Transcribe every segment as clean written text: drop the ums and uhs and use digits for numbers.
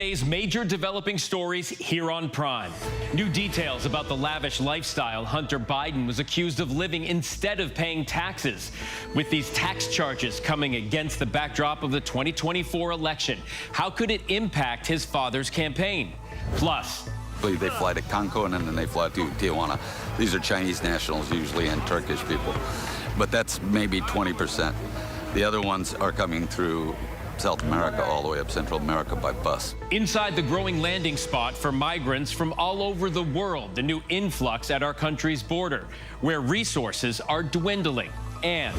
Today's major developing stories here on Prime. New details about the lavish lifestyle Hunter Biden was accused of living instead of paying taxes. With these tax charges coming against the backdrop of the 2024 election, how could it impact his father's campaign? Plus, they fly to Cancun and then they fly to Tijuana. These are Chinese nationals usually and Turkish people, but that's maybe 20%. The other ones are coming through South America all the way up Central America by bus. Inside the growing landing spot for migrants from all over the world, the new influx at our country's border, where resources are dwindling. And,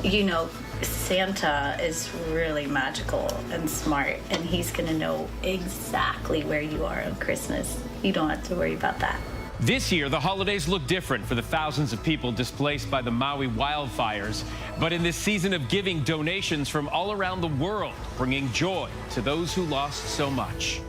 you know, Santa is really magical and smart, and he's going to know exactly where you are on Christmas. You don't have to worry about that. this year, the holidays look different for the thousands of people displaced by the Maui wildfires. But in this season of giving, donations from all around the world, bringing joy to those who lost so much.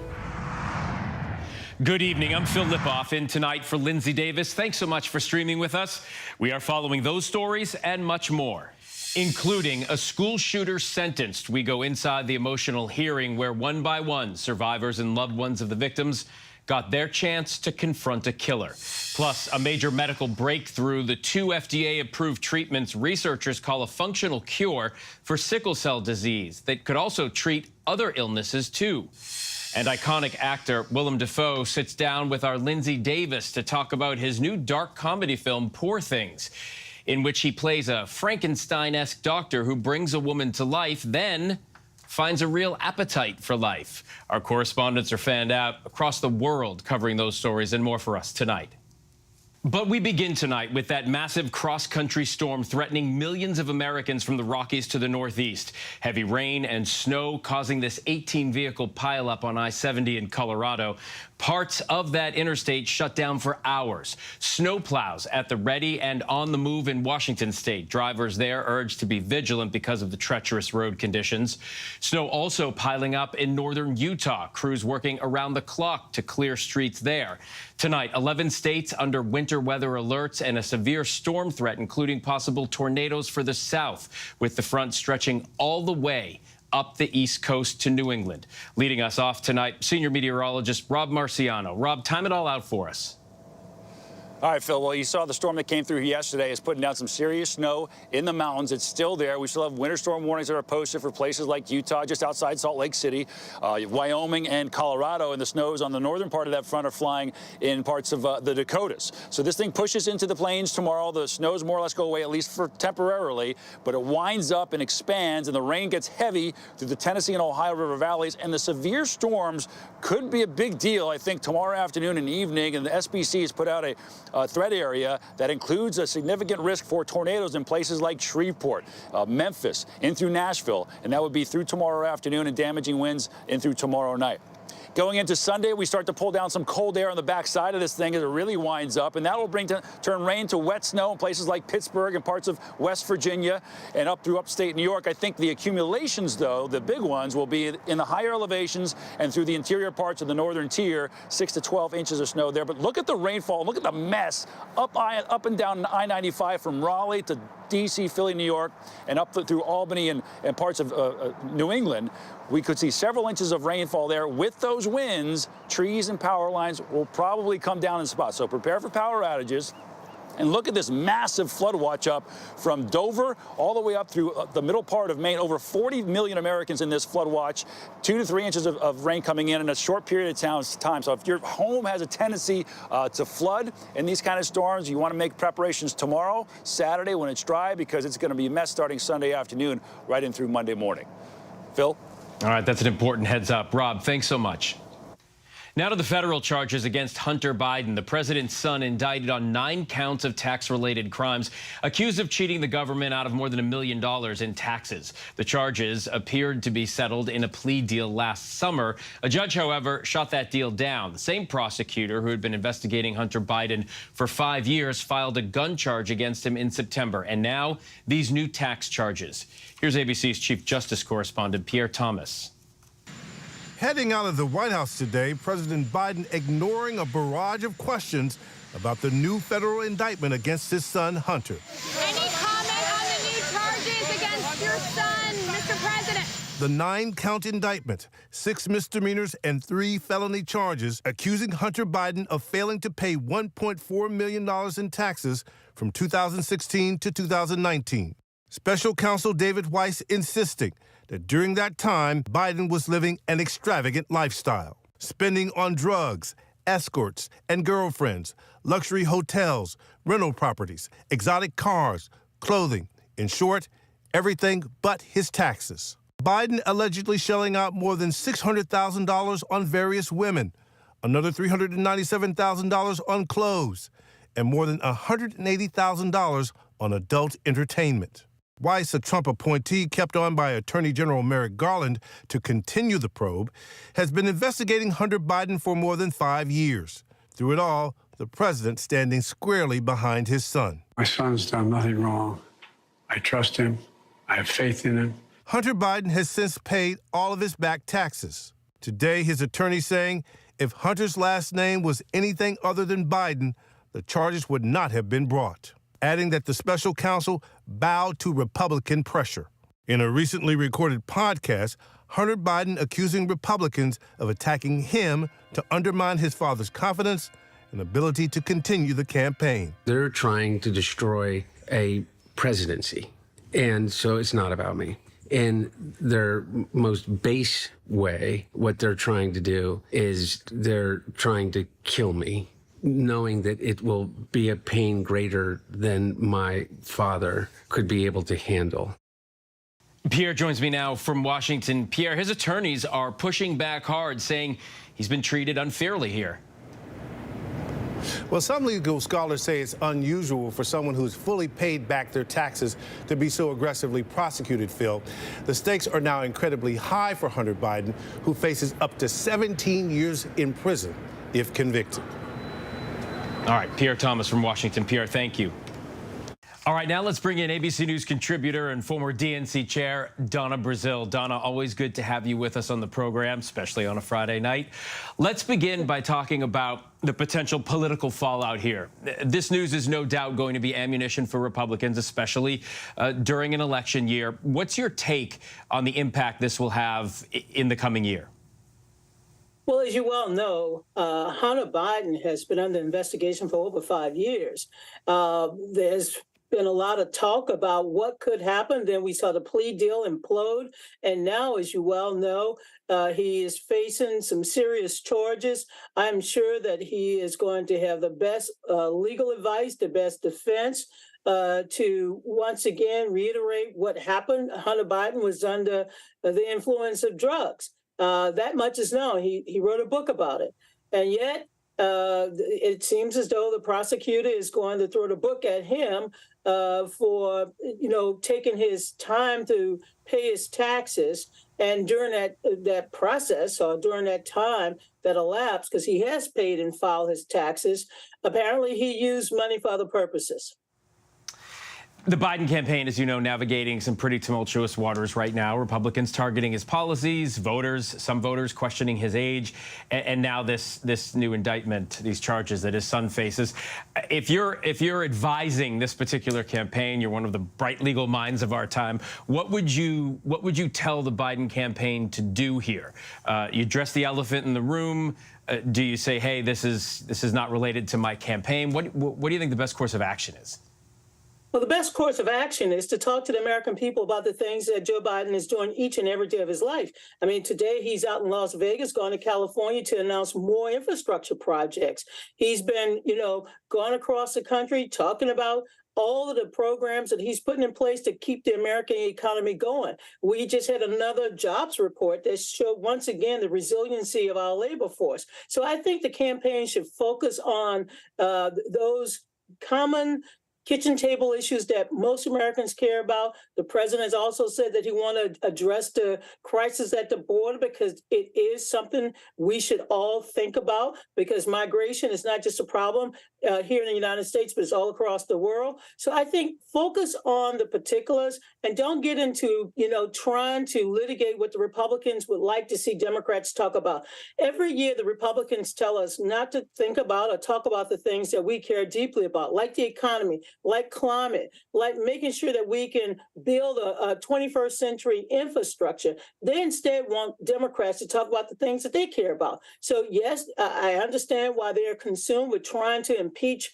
Good evening. I'm Phil Lipoff in tonight for Lindsay Davis. Thanks so much for streaming with us. We are following those stories and much more, including a school shooter sentenced. We go inside the emotional hearing where one by one survivors and loved ones of the victims got their chance to confront a killer. Plus, a major medical breakthrough, the 2 FDA-approved treatments researchers call a functional cure for sickle cell disease that could also treat other illnesses, too. And iconic actor Willem Dafoe sits down with our Lindsay Davis to talk about his new dark comedy film, Poor Things, in which he plays a Frankenstein-esque doctor who brings a woman to life, then finds a real appetite for life. Our correspondents are fanned out across the world covering those stories and more for us tonight. But we begin tonight with that massive cross-country storm threatening millions of Americans from the Rockies to the Northeast. Heavy rain and snow causing this 18-vehicle pileup on I-70 in Colorado. Parts of that interstate shut down for hours. Snowplows at the ready and on the move in Washington state. Drivers there urged to be vigilant because of the treacherous road conditions. Snow also piling up in northern Utah. Crews working around the clock to clear streets there. Tonight, 11 states under winter weather alerts and a severe storm threat, including possible tornadoes for the south, with the front stretching all the way up the East Coast to New England. Leading us off tonight, senior meteorologist Rob Marciano. Rob, time it all out for us. All right, Phil, well, you saw the storm that came through yesterday is putting down some serious snow in the mountains. It's still there. We still have winter storm warnings that are posted for places like Utah, just outside Salt Lake City, Wyoming and Colorado, and the snows on the northern part of that front are flying in parts of the Dakotas. So this thing pushes into the plains tomorrow. The snows more or less go away, at least for temporarily, but it winds up and expands, and the rain gets heavy through the Tennessee and Ohio River valleys, and the severe storms could be a big deal, I think, tomorrow afternoon and evening, and the SBC has put out a threat area that includes a significant risk for tornadoes in places like Shreveport, Memphis, in through Nashville, and that would be through tomorrow afternoon and damaging winds in through tomorrow night. Going into Sunday, we start to pull down some cold air on the backside of this thing as it really winds up, and that will turn rain to wet snow in places like Pittsburgh and parts of West Virginia and up through upstate New York. I think the accumulations, though, the big ones, will be in the higher elevations and through the interior parts of the northern tier, 6 to 12 inches of snow there. But look at the rainfall. Look at the mess up and down I-95 from Raleigh to D.C., Philly, New York, and up through Albany and parts of New England. We could see several inches of rainfall there. With those winds, trees and power lines will probably come down in spots. So prepare for power outages. And look at this massive flood watch up from Dover all the way up through the middle part of Maine. Over 40 million Americans in this flood watch, 2 to 3 inches of rain coming in a short period of time. So if your home has a tendency to flood in these kind of storms, you want to make preparations tomorrow, Saturday when it's dry, because it's going to be a mess starting Sunday afternoon right in through Monday morning. Phil? All right, that's an important heads up. Rob, thanks so much. Now to the federal charges against Hunter Biden, the president's son, indicted on 9 counts of tax-related crimes, accused of cheating the government out of more than $1 million in taxes. The charges appeared to be settled in a plea deal last summer. A judge, however, shot that deal down. The same prosecutor who had been investigating Hunter Biden for 5 years filed a gun charge against him in September. And now these new tax charges. Here's ABC's Chief Justice correspondent Pierre Thomas. Heading out of the White House today, President Biden ignoring a barrage of questions about the new federal indictment against his son, Hunter. Any comment on the new charges against your son, Mr. President? The 9-count indictment, 6 misdemeanors and 3 felony charges accusing Hunter Biden of failing to pay $1.4 million in taxes from 2016 to 2019. Special counsel David Weiss insisting that during that time, Biden was living an extravagant lifestyle, spending on drugs, escorts and girlfriends, luxury hotels, rental properties, exotic cars, clothing, in short, everything but his taxes. Biden allegedly shelling out more than $600,000 on various women, another $397,000 on clothes, and more than $180,000 on adult entertainment. Weiss, a Trump appointee kept on by Attorney General Merrick Garland to continue the probe, has been investigating Hunter Biden for more than 5 years. Through it all, the president standing squarely behind his son. My son's done nothing wrong. I trust him. I have faith in him. Hunter Biden has since paid all of his back taxes. Today, his attorney saying if Hunter's last name was anything other than Biden, the charges would not have been brought, adding that the special counsel bowed to Republican pressure. In a recently recorded podcast, Hunter Biden accusing Republicans of attacking him to undermine his father's confidence and ability to continue the campaign. They're trying to destroy a presidency, and so it's not about me. In their most base way, what they're trying to do is they're trying to kill me, knowing that it will be a pain greater than my father could be able to handle. Pierre joins me now from Washington. Pierre, his attorneys are pushing back hard, saying he's been treated unfairly here. Well, some legal scholars say it's unusual for someone who's fully paid back their taxes to be so aggressively prosecuted, Phil. The stakes are now incredibly high for Hunter Biden, who faces up to 17 years in prison if convicted. All right, Pierre Thomas from Washington. Pierre, thank you. All right, now let's bring in ABC News contributor and former DNC chair, Donna Brazil. Donna, always good to have you with us on the program, especially on a Friday night. Let's begin by talking about the potential political fallout here. This news is no doubt going to be ammunition for Republicans, especially during an election year. What's your take on the impact this will have in the coming year? Well, as you well know, Hunter Biden has been under investigation for over 5 years. There's been a lot of talk about what could happen. Then we saw the plea deal implode. And now, as you well know, he is facing some serious charges. I'm sure that he is going to have the best legal advice, the best defense to once again reiterate what happened. Hunter Biden was under the influence of drugs. That much is known. He wrote a book about it. And yet, it seems as though the prosecutor is going to throw the book at him for, taking his time to pay his taxes. And during that process, or during that time that elapsed, because he has paid and filed his taxes, apparently he used money for other purposes. The Biden campaign, as you know, navigating some pretty tumultuous waters right now. Republicans targeting his policies, some voters questioning his age, and now this new indictment, these charges that his son faces. If you're advising this particular campaign, you're one of the bright legal minds of our time. What would you tell the Biden campaign to do here? You address the elephant in the room. Do you say, hey, this is not related to my campaign? What do you think the best course of action is? Well, the best course of action is to talk to the American people about the things that Joe Biden is doing each and every day of his life. I mean, today he's out in Las Vegas, going to California to announce more infrastructure projects. He's been, gone across the country talking about all of the programs that he's putting in place to keep the American economy going. We just had another jobs report that showed once again the resiliency of our labor force. So I think the campaign should focus on those common kitchen table issues that most Americans care about. The president has also said that he wants to address the crisis at the border, because it is something we should all think about, because migration is not just a problem here in the United States, but it's all across the world. So I think focus on the particulars and don't get into, trying to litigate what the Republicans would like to see Democrats talk about. Every year, the Republicans tell us not to think about or talk about the things that we care deeply about, like the economy, like climate, like making sure that we can build a 21st century infrastructure. They instead want Democrats to talk about the things that they care about. So yes, I understand why they're consumed with trying to impeach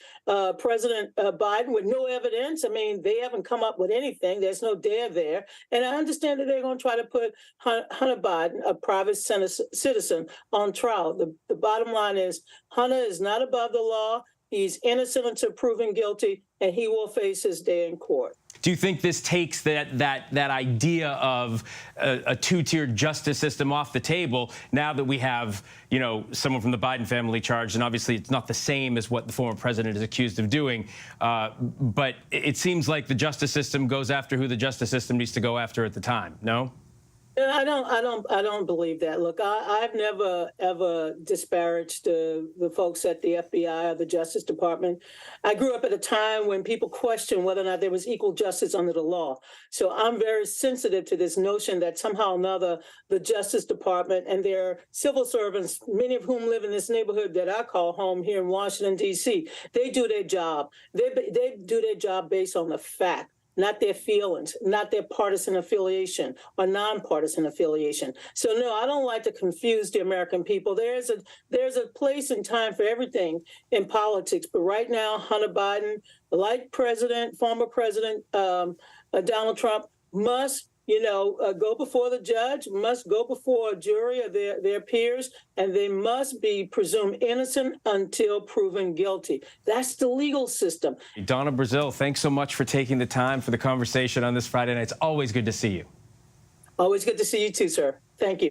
President Biden with no evidence. I mean, they haven't come up with anything. There's no dare there. And I understand that they're going to try to put Hunter Biden, a private citizen, on trial. The bottom line is Hunter is not above the law. He's innocent until proven guilty, and he will face his day in court. Do you think this takes that idea of a two-tiered justice system off the table now that we have, you know, someone from the Biden family charged? And obviously it's not the same as what the former president is accused of doing. But it seems like the justice system goes after who the justice system needs to go after at the time. No? I don't believe that. Look, I've never, ever disparaged the folks at the FBI or the Justice Department. I grew up at a time when people questioned whether or not there was equal justice under the law. So I'm very sensitive to this notion that somehow or another the Justice Department and their civil servants, many of whom live in this neighborhood that I call home here in Washington, D.C., they do their job. They do their job based on the fact, not their feelings, not their partisan affiliation or nonpartisan affiliation. So no, I don't like to confuse the American people. There's a place and time for everything in politics. But right now, Hunter Biden, like former President Donald Trump, must go before the judge, must go before a jury of their peers, and they must be presumed innocent until proven guilty. That's the legal system. Donna Brazil, thanks so much for taking the time for the conversation on this Friday night. It's always good to see you. Always good to see you too, sir. Thank you.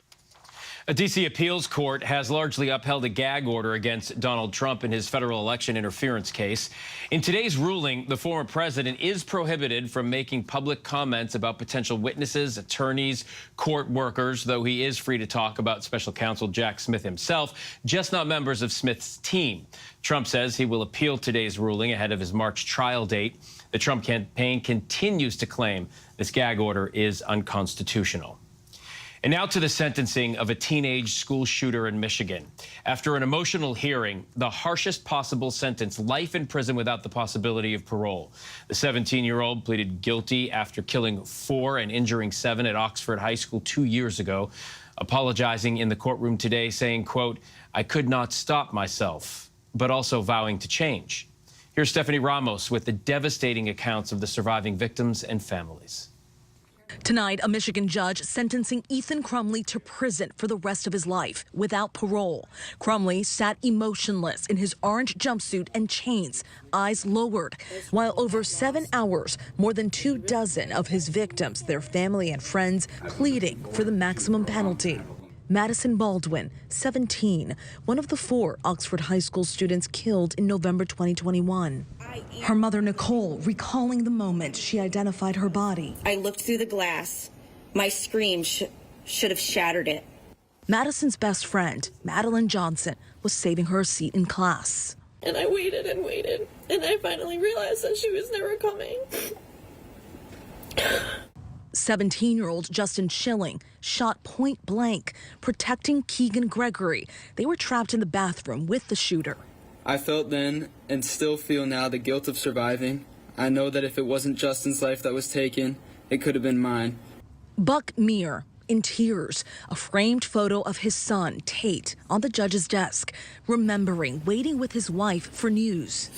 A D.C. appeals court has largely upheld a gag order against Donald Trump in his federal election interference case. In today's ruling, the former president is prohibited from making public comments about potential witnesses, attorneys, court workers, though he is free to talk about special counsel Jack Smith himself, just not members of Smith's team. Trump says he will appeal today's ruling ahead of his March trial date. The Trump campaign continues to claim this gag order is unconstitutional. And now to the sentencing of a teenage school shooter in Michigan. After an emotional hearing, the harshest possible sentence, life in prison without the possibility of parole. The 17-year-old pleaded guilty after killing 4 and injuring 7 at Oxford High School 2 years ago, apologizing in the courtroom today, saying, quote, "I could not stop myself," but also vowing to change. Here's Stephanie Ramos with the devastating accounts of the surviving victims and families. Tonight, a Michigan judge sentencing Ethan Crumley to prison for the rest of his life without parole. Crumley sat emotionless in his orange jumpsuit and chains, eyes lowered, while over 7 hours, more than 24 of his victims, their family and friends, pleading for the maximum penalty. Madison Baldwin, 17, one of the 4 Oxford High School students killed in November 2021. Her mother, Nicole, recalling the moment she identified her body. I looked through the glass. My scream should have shattered it. Madison's best friend, Madeline Johnson, was saving her a seat in class. And I waited and waited, and I finally realized that she was never coming. 17-year-old Justin Schilling shot point blank, protecting Keegan Gregory. They were trapped in the bathroom with the shooter. I felt then, and still feel now, the guilt of surviving. I know that if it wasn't Justin's life that was taken, it could have been mine. Buck Meir, in tears, a framed photo of his son, Tate, on the judge's desk, remembering waiting with his wife for news.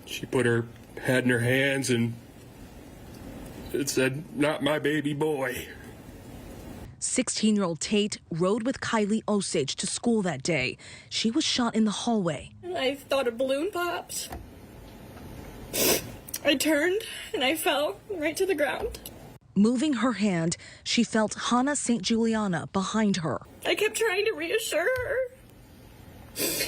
She put her head in her hands and it said, "Not my baby boy." 16-year-old Tate rode with Kylie Osage to school that day. She was shot in the hallway. I thought a balloon popped. I turned and I fell right to the ground. Moving her hand, she felt Hannah St. Juliana behind her. I kept trying to reassure her.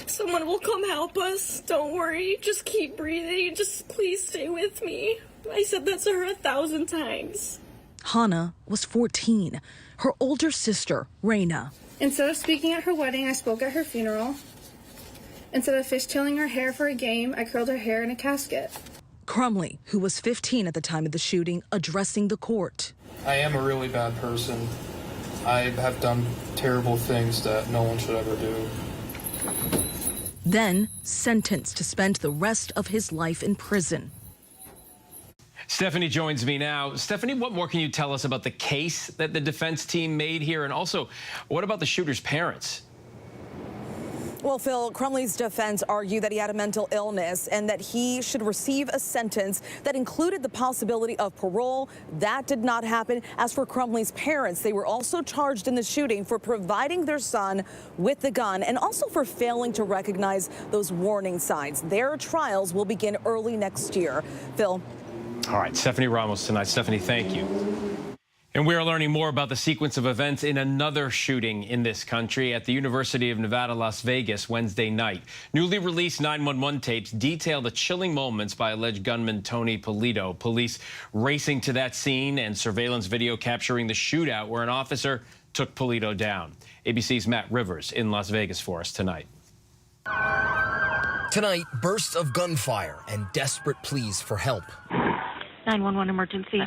Someone will come help us. Don't worry. Just keep breathing. Just please stay with me. I said that to her 1,000 times. Hannah was 14. Her older sister, Raina. Instead of speaking at her wedding, I spoke at her funeral. Instead of fishtailing her hair for a game, I curled her hair in a casket. Crumley, who was 15 at the time of the shooting, addressing the court. I am a really bad person. I have done terrible things that no one should ever do. Then sentenced to spend the rest of his life in prison. Stephanie joins me now. Stephanie, what more can you tell us about the case that the defense team made here? And also, what about the shooter's parents? Well, Phil, Crumley's defense argued that he had a mental illness and that he should receive a sentence that included the possibility of parole. That did not happen. As for Crumley's parents, they were also charged in the shooting for providing their son with the gun and also for failing to recognize those warning signs. Their trials will begin early next year. Phil. All right, Stephanie Ramos tonight. Stephanie, thank you. And we are learning more about the sequence of events in another shooting in this country at the University of Nevada, Las Vegas, Wednesday night. Newly released 911 tapes detail the chilling moments by alleged gunman Tony Polito. Police racing to that scene and surveillance video capturing the shootout where an officer took Polito down. ABC's Matt Rivers in Las Vegas for us tonight. Tonight, bursts of gunfire and desperate pleas for help. 911 emergency.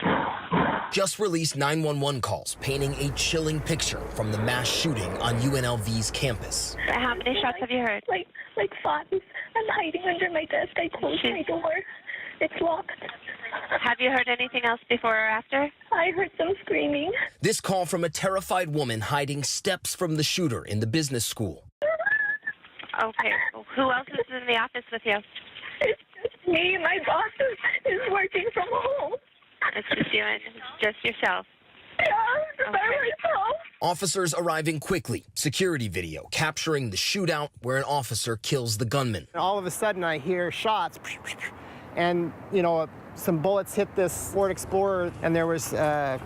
Just released 911 calls painting a chilling picture from the mass shooting on UNLV's campus. How many shots have you heard? Like 5. I'm hiding under my desk. I closed my door. It's locked. Have you heard anything else before or after? I heard some screaming. This call from a terrified woman hiding steps from the shooter in the business school. Okay. Who else is in the office with you? It's just me. My boss is working from home. It's just you and just yourself. Yeah, by myself. Officers arriving quickly. Security video capturing the shootout where an officer kills the gunman. All of a sudden, I hear shots, and some bullets hit this Ford Explorer, and there was a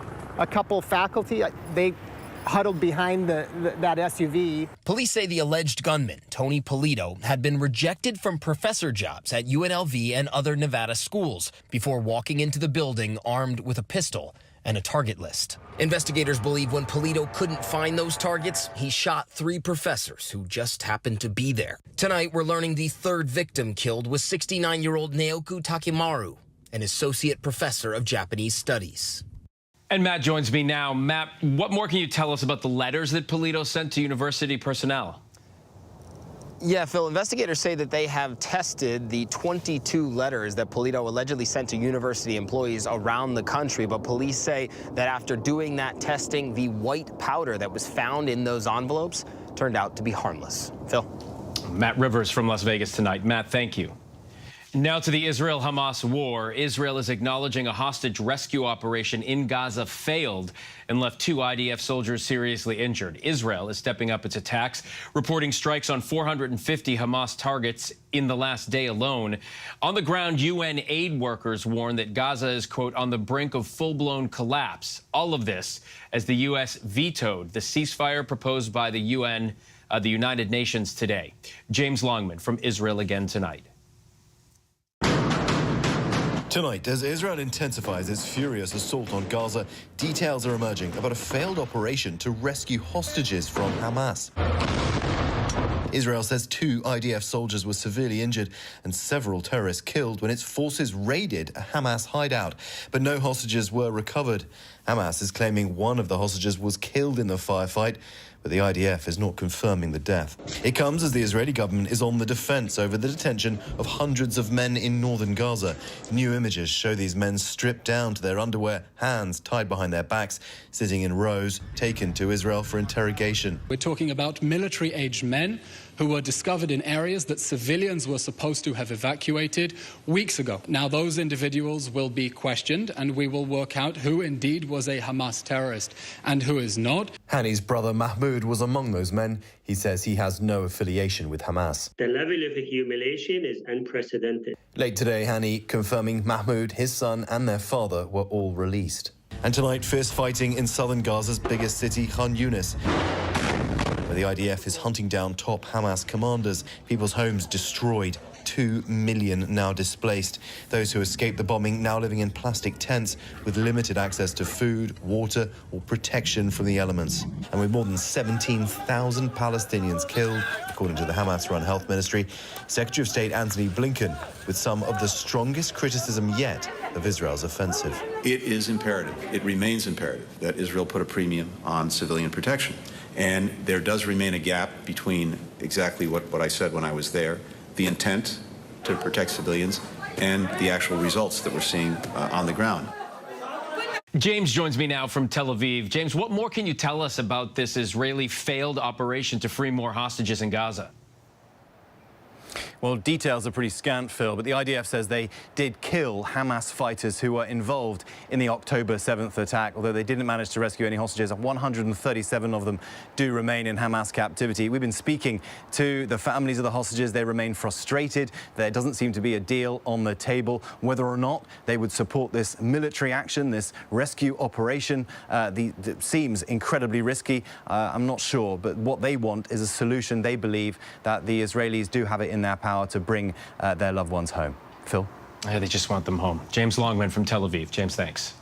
couple faculty. They huddled behind that SUV. Police say the alleged gunman, Tony Polito, had been rejected from professor jobs at UNLV and other Nevada schools before walking into the building armed with a pistol and a target list. Investigators believe when Polito couldn't find those targets, he shot 3 professors who just happened to be there. Tonight, we're learning the third victim killed was 69-year-old Naoku Takemaru, an associate professor of Japanese studies. And Matt joins me now. Matt, what more can you tell us about the letters that Polito sent to university personnel? Yeah, Phil, investigators say that they have tested the 22 letters that Polito allegedly sent to university employees around the country, but police say that after doing that testing, the white powder that was found in those envelopes turned out to be harmless. Phil. Matt Rivers from Las Vegas tonight. Matt, thank you. Now to the Israel-Hamas war. Israel is acknowledging a hostage rescue operation in Gaza failed and left 2 IDF soldiers seriously injured. Israel is stepping up its attacks, reporting strikes on 450 Hamas targets in the last day alone. On the ground, UN aid workers warn that Gaza is, quote, on the brink of full-blown collapse. All of this as the U.S. vetoed the ceasefire proposed by the UN, the United Nations today. James Longman from Israel again tonight. Tonight, as Israel intensifies its furious assault on Gaza, details are emerging about a failed operation to rescue hostages from Hamas. Israel says 2 IDF soldiers were severely injured and several terrorists killed when its forces raided a Hamas hideout, but no hostages were recovered. Hamas is claiming one of the hostages was killed in the firefight, but the IDF is not confirming the death. It comes as the Israeli government is on the defense over the detention of hundreds of men in northern Gaza. New images show these men stripped down to their underwear, hands tied behind their backs, sitting in rows, taken to Israel for interrogation. We're talking about military-aged men who were discovered in areas that civilians were supposed to have evacuated weeks ago. Now, those individuals will be questioned, and we will work out who indeed was a Hamas terrorist and who is not. Hani's brother Mahmoud was among those men. He says he has no affiliation with Hamas. The level of humiliation is unprecedented. Late today, Hani confirming Mahmoud, his son and their father were all released. And tonight, fierce fighting in southern Gaza's biggest city, Khan Yunis, where the IDF is hunting down top Hamas commanders. People's homes destroyed. 2 million now displaced. Those who escaped the bombing now living in plastic tents with limited access to food, water, or protection from the elements. And with more than 17,000 Palestinians killed, according to the Hamas-run health ministry, Secretary of State Antony Blinken with some of the strongest criticism yet of Israel's offensive. It is imperative, it remains imperative, that Israel put a premium on civilian protection. And there does remain a gap between exactly what I said when I was there, the intent to protect civilians, and the actual results that we're seeing on the ground. James joins me now from Tel Aviv. James, what more can you tell us about this Israeli failed operation to free more hostages in Gaza? Well, details are pretty scant, Phil, but the IDF says they did kill Hamas fighters who were involved in the October 7th attack, although they didn't manage to rescue any hostages. 137 of them do remain in Hamas captivity. We've been speaking to the families of the hostages. They remain frustrated. There doesn't seem to be a deal on the table. Whether or not they would support this military action, this rescue operation, seems incredibly risky. I'm not sure, but what they want is a solution. They believe that the Israelis do have it in their power to bring their loved ones home. Phil? Yeah, they just want them home. James Longman from Tel Aviv. James, thanks.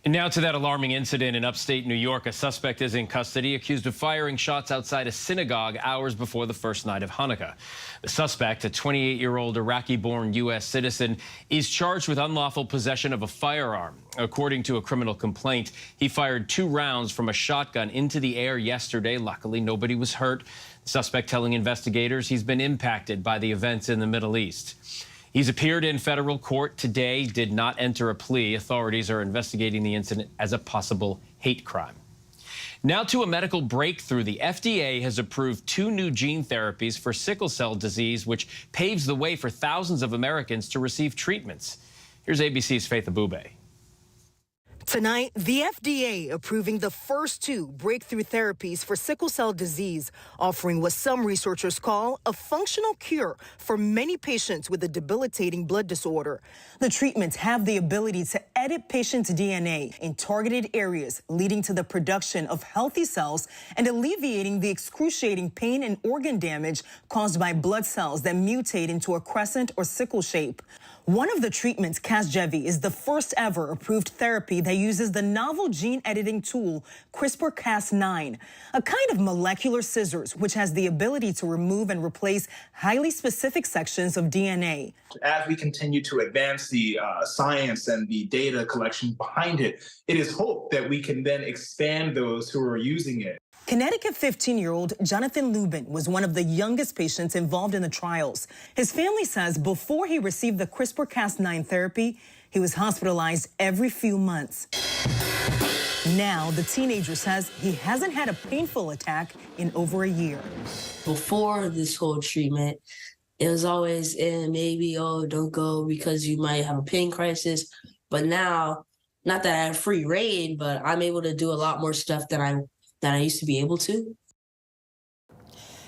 And now to that alarming incident in upstate New York. A suspect is in custody, accused of firing shots outside a synagogue hours before the first night of Hanukkah. The suspect, a 28-year-old Iraqi-born U.S. citizen, is charged with unlawful possession of a firearm. According to a criminal complaint, he fired 2 rounds from a shotgun into the air yesterday. Luckily, nobody was hurt. The suspect telling investigators he's been impacted by the events in the Middle East. He's appeared in federal court today, did not enter a plea. Authorities are investigating the incident as a possible hate crime. Now to a medical breakthrough. The FDA has approved 2 new gene therapies for sickle cell disease, which paves the way for thousands of Americans to receive treatments. Here's ABC's Faith Abube. Tonight, the FDA approving the first 2 breakthrough therapies for sickle cell disease, offering what some researchers call a functional cure for many patients with a debilitating blood disorder. The treatments have the ability to edit patients' DNA in targeted areas, leading to the production of healthy cells and alleviating the excruciating pain and organ damage caused by blood cells that mutate into a crescent or sickle shape. One of the treatments, Casgevy, is the first ever approved therapy that uses the novel gene editing tool CRISPR-Cas9, a kind of molecular scissors which has the ability to remove and replace highly specific sections of DNA. As we continue to advance the science and the data collection behind it, it is hoped that we can then expand those who are using it. Connecticut 15-year-old Jonathan Lubin was one of the youngest patients involved in the trials. His family says before he received the CRISPR-Cas9 therapy, he was hospitalized every few months. Now, the teenager says he hasn't had a painful attack in over a year. Before this whole treatment, it was always, maybe, oh, don't go because you might have a pain crisis. But now, not that I have free reign, but I'm able to do a lot more stuff than I used to be able to.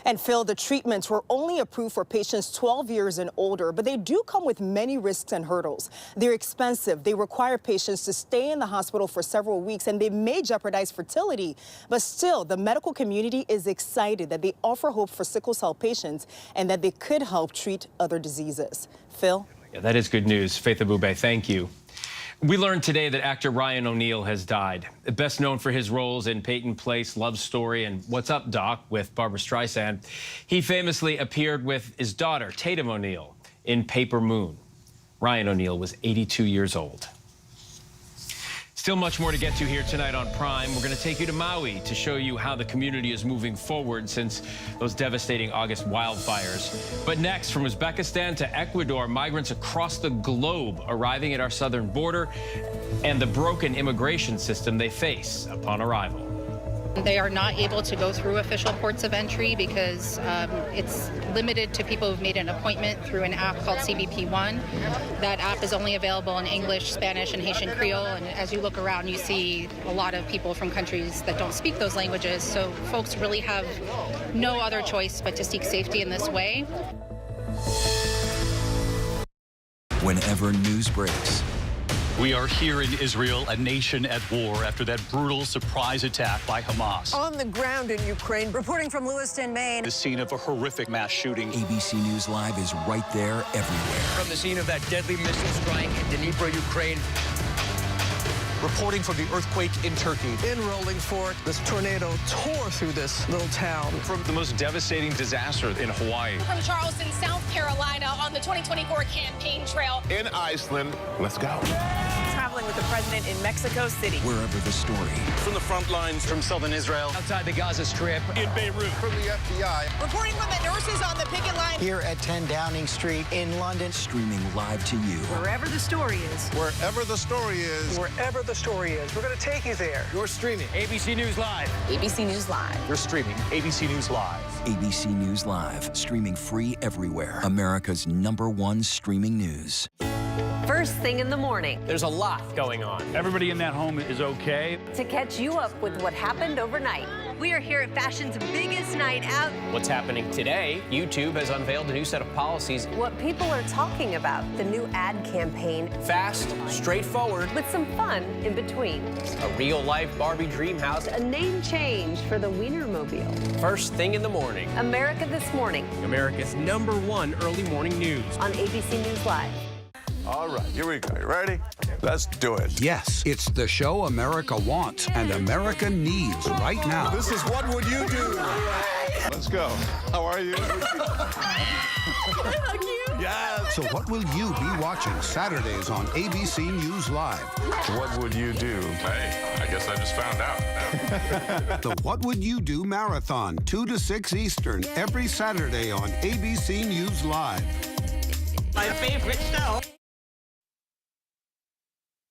And Phil, the treatments were only approved for patients 12 years and older, but they do come with many risks and hurdles. They're expensive. They require patients to stay in the hospital for several weeks, and they may jeopardize fertility. But still, the medical community is excited that they offer hope for sickle cell patients and that they could help treat other diseases. Phil? Yeah, that is good news. Faith Abube, thank you. We learned today that actor Ryan O'Neal has died. Best known for his roles in Peyton Place, Love Story, and What's Up, Doc? With Barbra Streisand. He famously appeared with his daughter, Tatum O'Neal, in Paper Moon. Ryan O'Neal was 82 years old. Still much more to get to here tonight on Prime. We're going to take you to Maui to show you how the community is moving forward since those devastating August wildfires. But next, from Uzbekistan to Ecuador, migrants across the globe arriving at our southern border and the broken immigration system they face upon arrival. They are not able to go through official ports of entry because it's limited to people who've made an appointment through an app called CBP One. That app is only available in English, Spanish, and Haitian Creole. And as you look around, you see a lot of people from countries that don't speak those languages. So folks really have no other choice but to seek safety in this way. Whenever news breaks, we are here in Israel, a nation at war after that brutal surprise attack by Hamas. On the ground in Ukraine, reporting from Lewiston, Maine. The scene of a horrific mass shooting. ABC News Live is right there everywhere. From the scene of that deadly missile strike in Dnipro, Ukraine. Reporting from the earthquake in Turkey. In Rolling Fork, this tornado tore through this little town. From the most devastating disaster in Hawaii. From Charleston, South Carolina, on the 2024 campaign trail. In Iceland, let's go. Traveling with the president in Mexico City. Wherever the story. From the front lines, from southern Israel. Outside the Gaza Strip. In Beirut. From the FBI. Reporting from the Nurse Nurses on the picket line. Here at 10 Downing Street in London. Streaming live to you. Wherever the story is. Wherever the story is. Wherever the story is, we're going to take you there. You're streaming. ABC News Live. ABC News Live. You're streaming ABC News Live. ABC News Live. Streaming free everywhere. America's #1 streaming news. First thing in the morning. There's a lot going on. Everybody in that home is okay. To catch you up with what happened overnight. We are here at fashion's biggest night out. What's happening today? YouTube has unveiled a new set of policies. What people are talking about, the new ad campaign. Fast, straightforward. With some fun in between. A real-life Barbie dream house. A name change for the Wienermobile. First thing in the morning. America This Morning. America's #1 early morning news. On ABC News Live. All right, here we go. You ready? Let's do it. Yes, it's the show America wants and America needs right now. This is What Would You Do? Let's go. How are you? Yes. So what will you be watching Saturdays on ABC News Live? What would you do? Hey, I guess I just found out. The What Would You Do Marathon, 2 to 6 Eastern, every Saturday on ABC News Live. My favorite show.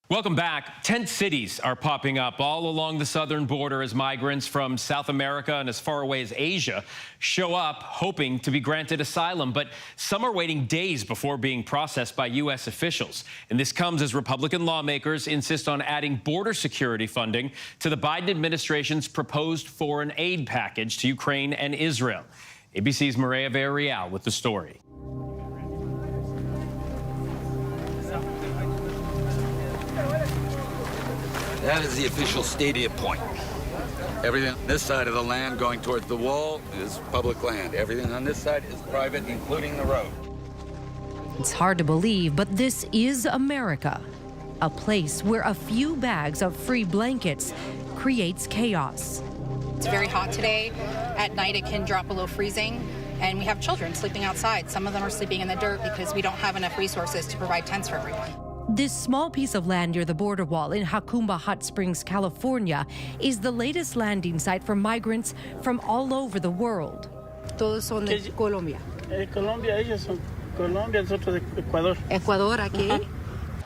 Welcome back. Tent cities are popping up all along the southern border as migrants from South America and as far away as Asia show up hoping to be granted asylum. But some are waiting days before being processed by U.S. officials. And this comes as Republican lawmakers insist on adding border security funding to the Biden administration's proposed foreign aid package to Ukraine and Israel. ABC's Maria Villarreal with the story. That is the official stadium point. Everything on this side of the land going towards the wall is public land. Everything on this side is private, including the road. It's hard to believe, but this is America. A place where a few bags of free blankets creates chaos. It's very hot today. At night, it can drop below freezing. And we have children sleeping outside. Some of them are sleeping in the dirt because we don't have enough resources to provide tents for everyone. This small piece of land near the border wall in Jacumba Hot Springs, California, is the latest landing site for migrants from all over the world. Todos son de Colombia. Colombia, ellos son Colombia, nosotros de Ecuador. Ecuador aquí.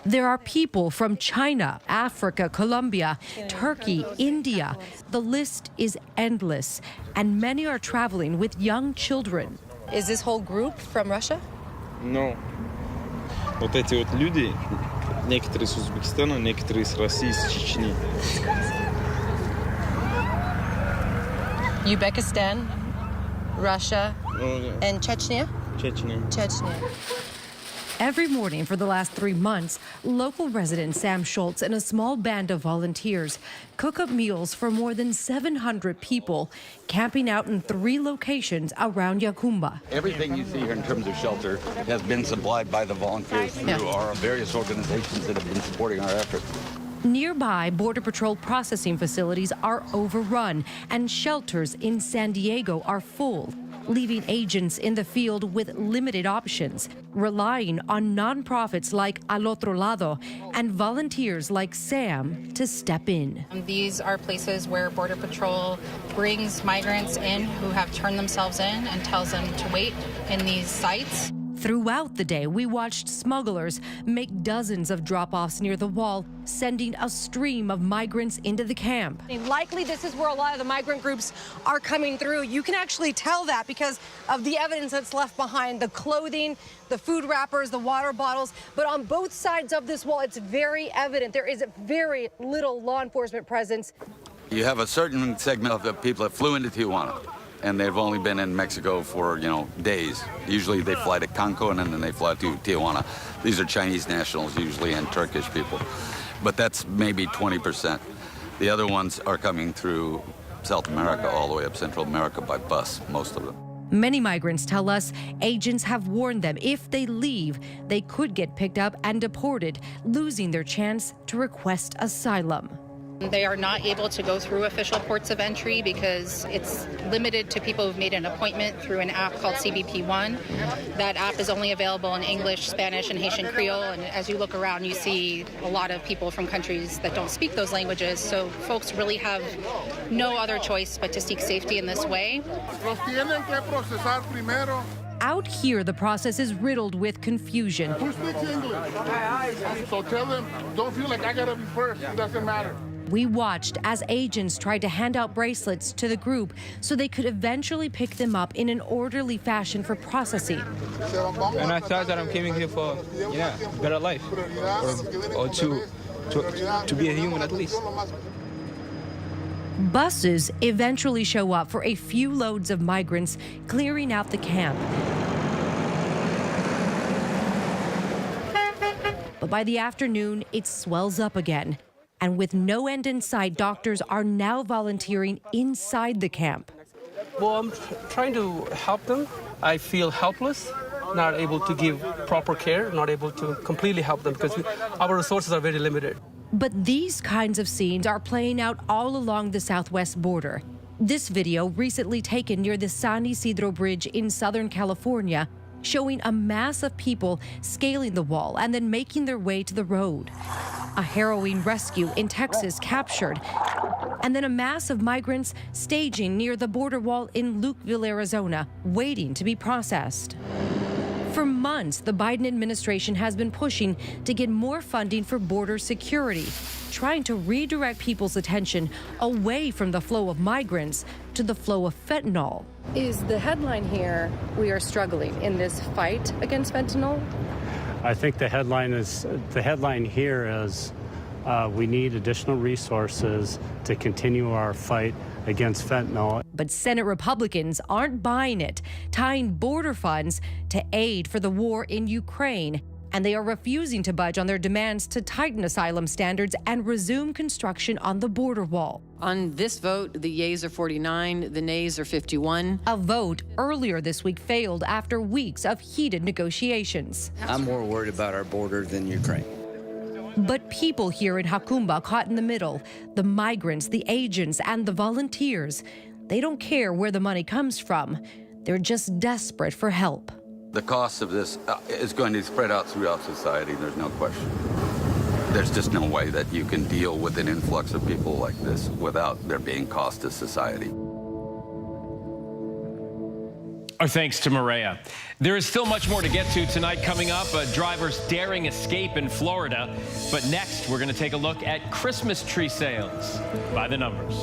There are people from China, Africa, Colombia, Turkey, India. The list is endless, and many are traveling with young children. Is this whole group from Russia? No. Вот эти вот люди, некоторые с Узбекистана, некоторые с России, с Чечни. Uzbekistan, Russia, and Chechnya? Chechnya. Every morning for the last 3 months, local resident Sam Schultz and a small band of volunteers cook up meals for more than 700 people, camping out in 3 locations around Jacumba. Everything you see here in terms of shelter has been supplied by the volunteers through our various organizations that have been supporting our efforts. Nearby, Border Patrol processing facilities are overrun, and shelters in San Diego are full, leaving agents in the field with limited options, relying on nonprofits like Al Otro Lado and volunteers like Sam to step in. These are places where Border Patrol brings migrants in who have turned themselves in and tells them to wait in these sites. Throughout the day, we watched smugglers make dozens of drop-offs near the wall, sending a stream of migrants into the camp. Likely this is where a lot of the migrant groups are coming through. You can actually tell that because of the evidence that's left behind, the clothing, the food wrappers, the water bottles. But on both sides of this wall, it's very evident there is very little law enforcement presence. You have a certain segment of the people that flew into Tijuana, and they've only been in Mexico for, days. Usually they fly to Cancun and then they fly to Tijuana. These are Chinese nationals usually and Turkish people. But that's maybe 20%. The other ones are coming through South America all the way up Central America by bus, most of them. Many migrants tell us agents have warned them if they leave, they could get picked up and deported, losing their chance to request asylum. They are not able to go through official ports of entry because it's limited to people who've made an appointment through an app called CBP1. That app is only available in English, Spanish, and Haitian Creole. And as you look around, you see a lot of people from countries that don't speak those languages. So folks really have no other choice but to seek safety in this way. Out here, the process is riddled with confusion. Who speaks English? So tell them, don't feel like I gotta be first. It doesn't matter. We watched as agents tried to hand out bracelets to the group so they could eventually pick them up in an orderly fashion for processing. And I thought that I'm coming here for, better life, or to be a human at least. Buses eventually show up for a few loads of migrants clearing out the camp. But by the afternoon, it swells up again. And with no end in sight, doctors are now volunteering inside the camp. Well, I'm trying to help them. I feel helpless, not able to give proper care, not able to completely help them because our resources are very limited. But these kinds of scenes are playing out all along the southwest border. This video, recently taken near the San Isidro Bridge in Southern California, showing a mass of people scaling the wall and then making their way to the road. A harrowing rescue in Texas captured, and then a mass of migrants staging near the border wall in Lukeville, Arizona, waiting to be processed. For months, the Biden administration has been pushing to get more funding for border security, trying to redirect people's attention away from the flow of migrants to the flow of fentanyl. Is the headline here, we are struggling in this fight against fentanyl? I think the headline here is we need additional resources to continue our fight against fentanyl. But Senate Republicans aren't buying it, tying border funds to aid for the war in Ukraine. And they are refusing to budge on their demands to tighten asylum standards and resume construction on the border wall. On this vote, the yeas are 49, the nays are 51. A vote earlier this week failed after weeks of heated negotiations. I'm more worried about our border than Ukraine. But people here in Jacumba caught in the middle, the migrants, the agents, and the volunteers, they don't care where the money comes from. They're just desperate for help. The cost of this is going to spread out throughout society, there's no question. There's just no way that you can deal with an influx of people like this without there being cost to society. Our thanks to Maria. There is still much more to get to tonight. Coming up, a driver's daring escape in Florida. But next, we're going to take a look at Christmas tree sales by the numbers.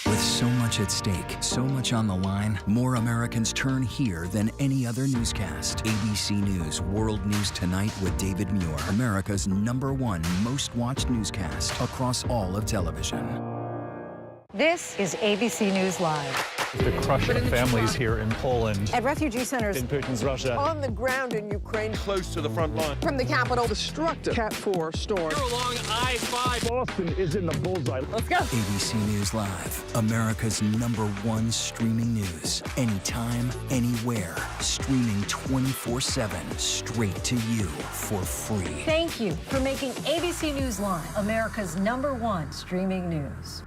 With so much at stake, so much on the line, more Americans turn here than any other newscast. ABC News World News Tonight with David Muir, America's #1 most watched newscast across all of television. This is ABC News Live. The crush of families here in Poland. At refugee centers. In Putin's Russia. On the ground in Ukraine. Close to the front line. From the capital. Destructive Cat 4 storm. Here along I-5. Boston is in the bullseye. Let's go. ABC News Live, America's #1 streaming news. Anytime, anywhere. Streaming 24/7, straight to you for free. Thank you for making ABC News Live America's #1 streaming news.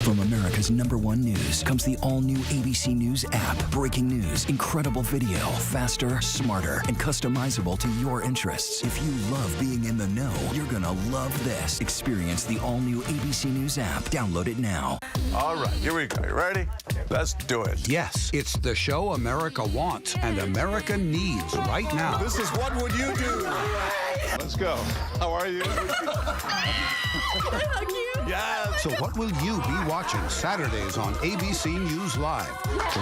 From America's #1 news comes the all-new ABC News app. Breaking news, incredible video, faster, smarter, and customizable to your interests. If you love being in the know, you're gonna love this. Experience the all-new ABC News app. Download it now. All right, here we go. You ready? Let's do it. Yes, it's the show America wants and America needs right now. This is What Would You Do? Let's go. How are you? Yes. So what will you be watching Saturdays on ABC News Live?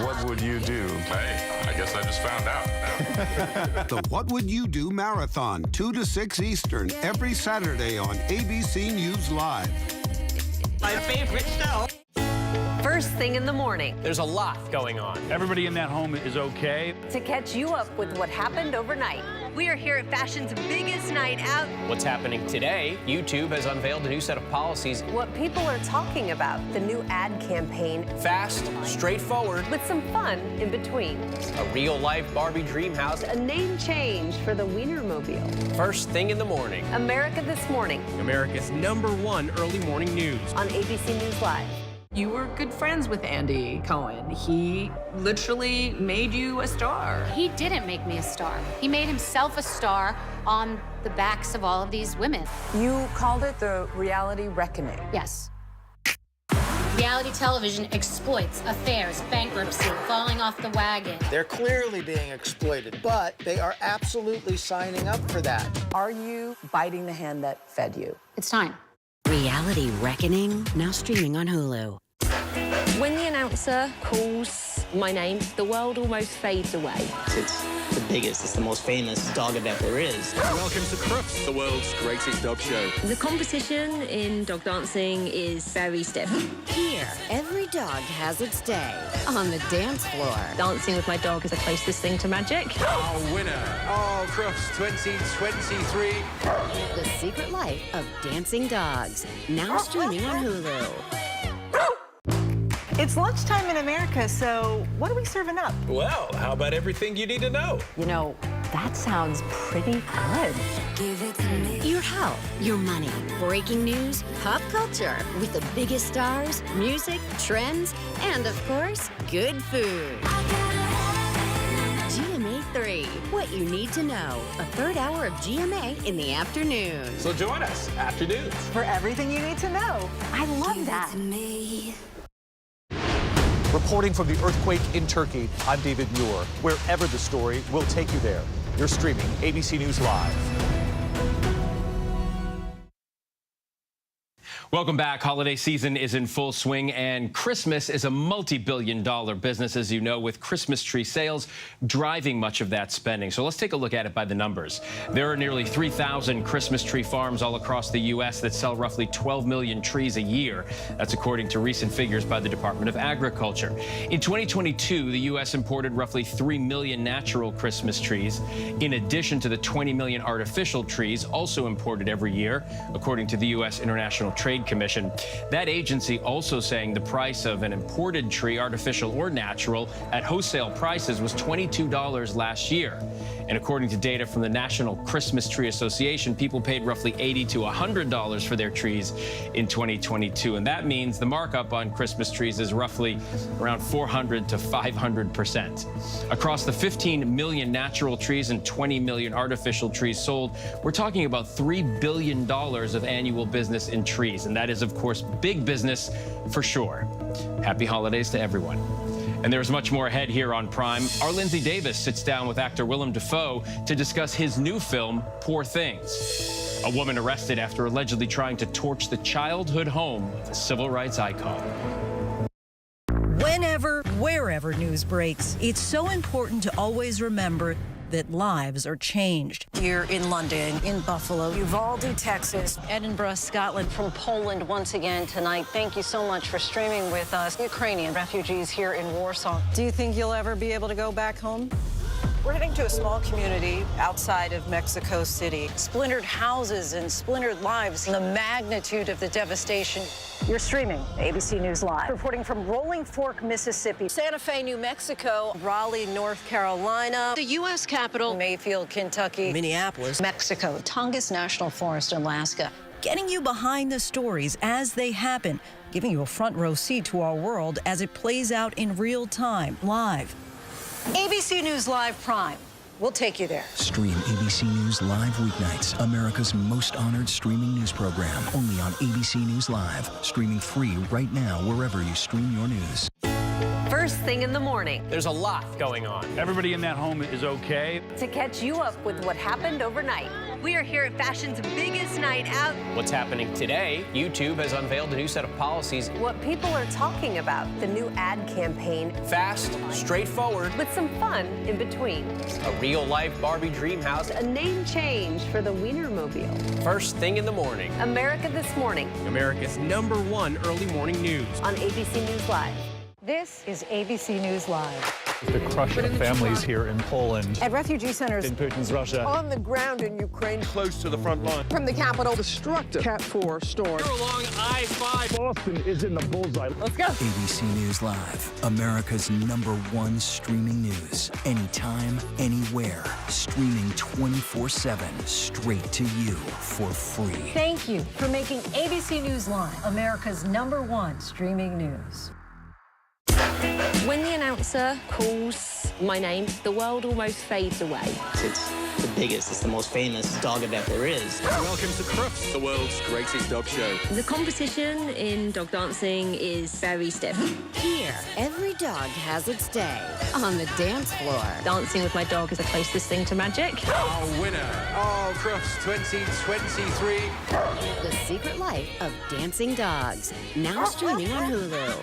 What would you do? Hey, I guess I just found out. The What Would You Do Marathon, 2 to 6 Eastern, every Saturday on ABC News Live. My favorite show. First thing in the morning. There's a lot going on. Everybody in that home is okay. To catch you up with what happened overnight. We are here at fashion's biggest night out. What's happening today? YouTube has unveiled a new set of policies. What people are talking about, the new ad campaign. Fast, straightforward. With some fun in between. A real-life Barbie dream house. A name change for the Wienermobile. First thing in the morning. America This Morning. America's #1 early morning news. On ABC News Live. You were good friends with Andy Cohen. He literally made you a star. He didn't make me a star. He made himself a star on the backs of all of these women. You called it the reality reckoning. Yes. Reality television exploits affairs, bankruptcy, falling off the wagon. They're clearly being exploited, but they are absolutely signing up for that. Are you biting the hand that fed you? It's time. Reality Reckoning, now streaming on Hulu. When the announcer calls my name, the world almost fades away. It's the biggest, it's the most famous dog event there is. Welcome to Crufts, the world's greatest dog show. The competition in dog dancing is very stiff. Here, every dog has its day on the dance floor. Dancing with my dog is the closest thing to magic. Our winner, Crufts 2023. The Secret Life of Dancing Dogs, now streaming on Hulu. It's lunchtime in America, so what are we serving up? Well, how about everything you need to know? You know, that sounds pretty good. Give it to me. Your health, your money, breaking news, pop culture, with the biggest stars, music, trends, and of course, good food. GMA 3, what you need to know. A third hour of GMA in the afternoon. So join us, afternoons. For everything you need to know. I love that. Reporting from the earthquake in Turkey, I'm David Muir. Wherever the story, we'll take you there. You're streaming ABC News Live. Welcome back. Holiday season is in full swing, and Christmas is a multi-billion-dollar business, as you know, with Christmas tree sales driving much of that spending. So let's take a look at it by the numbers. There are nearly 3,000 Christmas tree farms all across the U.S. that sell roughly 12 million trees a year. That's according to recent figures by the Department of Agriculture. In 2022, the U.S. imported roughly 3 million natural Christmas trees, in addition to the 20 million artificial trees also imported every year, according to the U.S. International Trade Commission. That agency also saying the price of an imported tree, artificial or natural, at wholesale prices was $22 last year. And according to data from the National Christmas Tree Association, people paid roughly $80 to $100 for their trees in 2022. And that means the markup on Christmas trees is roughly around 400 to 500%. Across the 15 million natural trees and 20 million artificial trees sold, we're talking about $3 billion of annual business in trees. And that is, of course, big business for sure. Happy holidays to everyone. And there's much more ahead here on Prime. Our Lindsay Davis sits down with actor Willem Dafoe to discuss his new film, Poor Things. A woman arrested after allegedly trying to torch the childhood home of a civil rights icon. Whenever, wherever news breaks, it's so important to always remember that lives are changed. Here in London, in Buffalo, Uvalde, Texas, Edinburgh, Scotland, from Poland once again tonight. Thank you so much for streaming with us. Ukrainian refugees here in Warsaw. Do you think you'll ever be able to go back home? We're heading to a small community outside of Mexico City. Splintered houses and splintered lives. And the magnitude of the devastation. You're streaming ABC News Live. Reporting from Rolling Fork, Mississippi, Santa Fe, New Mexico, Raleigh, North Carolina, the U.S. Capitol, Mayfield, Kentucky, Minneapolis, Mexico, Tongass National Forest, Alaska. Getting you behind the stories as they happen, giving you a front row seat to our world as it plays out in real time, live. ABC News Live Prime. We'll take you there. Stream ABC News Live weeknights, America's most honored streaming news program, only on ABC News Live. Streaming free right now wherever you stream your news. First thing in the morning. There's a lot going on. Everybody in that home is okay. To catch you up with what happened overnight. We are here at fashion's biggest night out. What's happening today? YouTube has unveiled a new set of policies. What people are talking about, the new ad campaign. Fast, straightforward. With some fun in between. A real-life Barbie dream house. A name change for the Wienermobile. First thing in the morning. America This Morning. America's #1 early morning news. On ABC News Live. This is ABC News Live. The crush of families here in Poland. At refugee centers. In Putin's Russia. On the ground in Ukraine. Close to the front line. From the capital. Destructive Cat 4 storm. You're along I-5. Boston is in the bullseye. Let's go. ABC News Live, America's #1 streaming news. Anytime, anywhere. Streaming 24/7, straight to you for free. Thank you for making ABC News Live America's #1 streaming news. When the announcer calls my name, the world almost fades away. It's the biggest, it's the most famous dog event there is. Welcome to Crufts, the world's greatest dog show. The competition in dog dancing is very stiff. Here, every dog has its day on the dance floor. Dancing with my dog is the closest thing to magic. Our winner, Crufts 2023. The Secret Life of Dancing Dogs, now streaming on Hulu.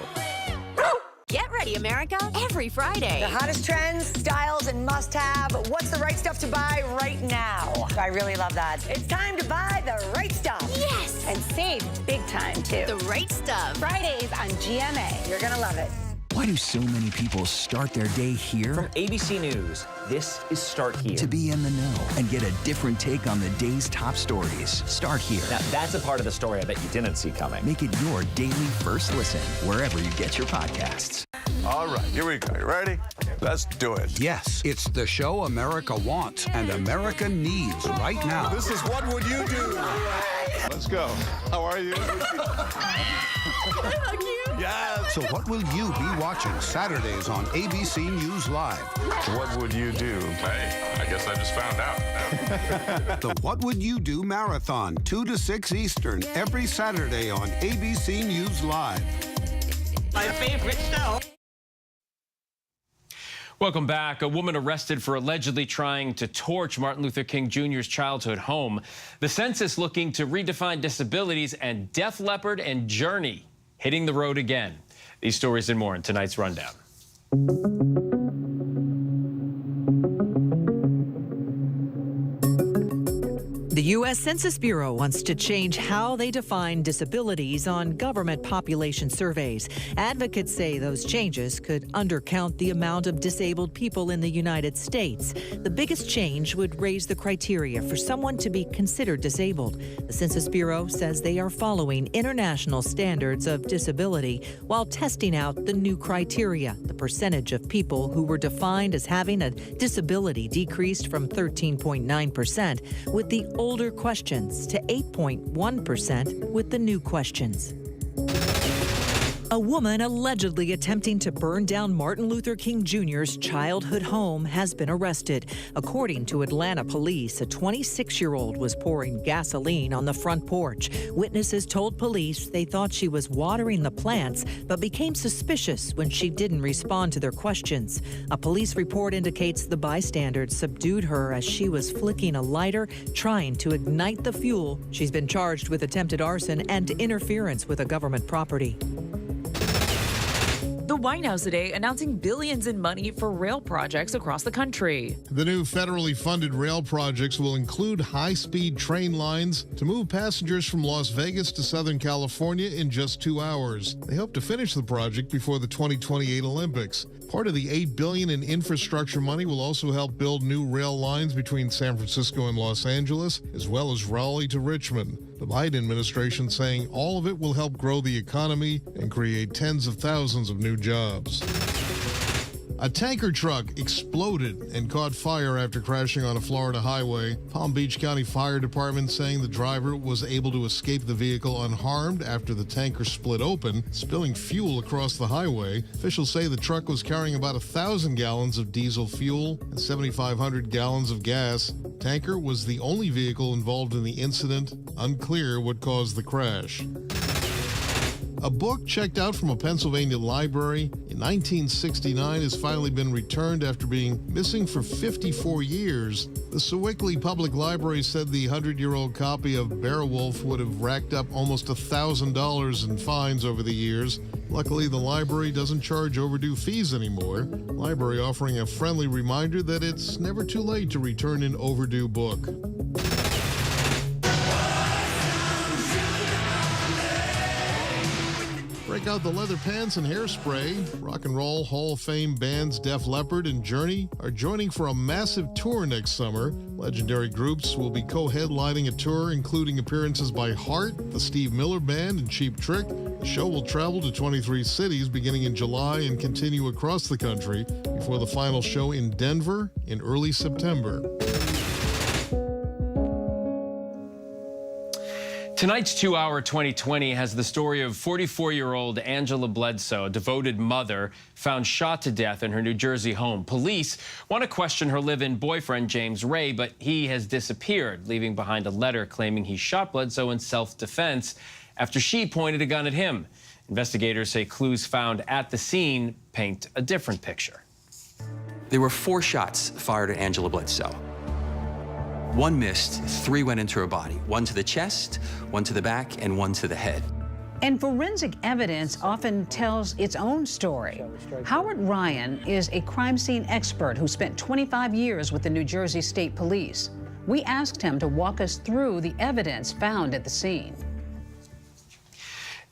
Get ready, America, every Friday. The hottest trends, styles, and must-have. What's the right stuff to buy right now? I really love that. It's time to buy the right stuff. Yes! And save big time, too. The right stuff. Fridays on GMA. You're gonna love it. Why do so many people start their day here? From ABC News, this is Start Here. To be in the know and get a different take on the day's top stories. Start here. Now, that's a part of the story I bet you didn't see coming. Make it your daily first listen, wherever you get your podcasts. All right, here we go. You ready? Let's do it. Yes, it's the show America wants and America needs right now. This is What Would You Do? Let's go. How are you? Yes. So what will you be watching Saturdays on ABC News Live? What would you do? Hey, I guess I just found out. The What Would You Do Marathon, 2 to 6 Eastern, every Saturday on ABC News Live. My favorite show. Welcome back. A woman arrested for allegedly trying to torch Martin Luther King Jr.'s childhood home. The census looking to redefine disabilities, and Def Leppard and Journey hitting the road again. These stories and more in tonight's rundown. The U.S. Census Bureau wants to change how they define disabilities on government population surveys. Advocates say those changes could undercount the amount of disabled people in the United States. The biggest change would raise the criteria for someone to be considered disabled. The Census Bureau says they are following international standards of disability while testing out the new criteria. The percentage of people who were defined as having a disability decreased from 13.9% with the older questions to 8.1% with the new questions. A woman allegedly attempting to burn down Martin Luther King Jr.'s childhood home has been arrested. According to Atlanta police, a 26-year-old was pouring gasoline on the front porch. Witnesses told police they thought she was watering the plants, but became suspicious when she didn't respond to their questions. A police report indicates the bystanders subdued her as she was flicking a lighter, trying to ignite the fuel. She's been charged with attempted arson and interference with a government property. The White House today announcing billions in money for rail projects across the country. The new federally funded rail projects will include high-speed train lines to move passengers from Las Vegas to Southern California in just 2 hours. They hope to finish the project before the 2028 Olympics. Part of the $8 billion in infrastructure money will also help build new rail lines between San Francisco and Los Angeles, as well as Raleigh to Richmond. The Biden administration saying all of it will help grow the economy and create tens of thousands of new jobs. A tanker truck exploded and caught fire after crashing on a Florida highway. Palm Beach County Fire Department saying the driver was able to escape the vehicle unharmed after the tanker split open, spilling fuel across the highway. Officials say the truck was carrying about 1,000 gallons of diesel fuel and 7,500 gallons of gas. Tanker was the only vehicle involved in the incident. Unclear what caused the crash. A book checked out from a Pennsylvania library in 1969 has finally been returned after being missing for 54 years. The Sewickley Public Library said the 100-year-old copy of Beowulf would have racked up almost $1,000 in fines over the years. Luckily, the library doesn't charge overdue fees anymore. The library offering a friendly reminder that it's never too late to return an overdue book. check out the Leather Pants and Hairspray. Rock and Roll Hall of Fame bands Def Leppard and Journey are joining for a massive tour next summer. Legendary groups will be co-headlining a tour including appearances by Heart, the Steve Miller Band, and Cheap Trick. The show will travel to 23 cities beginning in July and continue across the country before the final show in Denver in early September. Tonight's 2-Hour 2020 has the story of 44-year-old Angela Bledsoe, a devoted mother, found shot to death in her New Jersey home. Police want to question her live-in boyfriend, James Ray, but he has disappeared, leaving behind a letter claiming he shot Bledsoe in self-defense after she pointed a gun at him. Investigators say clues found at the scene paint a different picture. There were 4 shots fired at Angela Bledsoe. 1 missed, 3 went into her body. 1 to the chest, 1 to the back, and 1 to the head. And forensic evidence often tells its own story. Howard Ryan is a crime scene expert who spent 25 years with the New Jersey State Police. We asked him to walk us through the evidence found at the scene.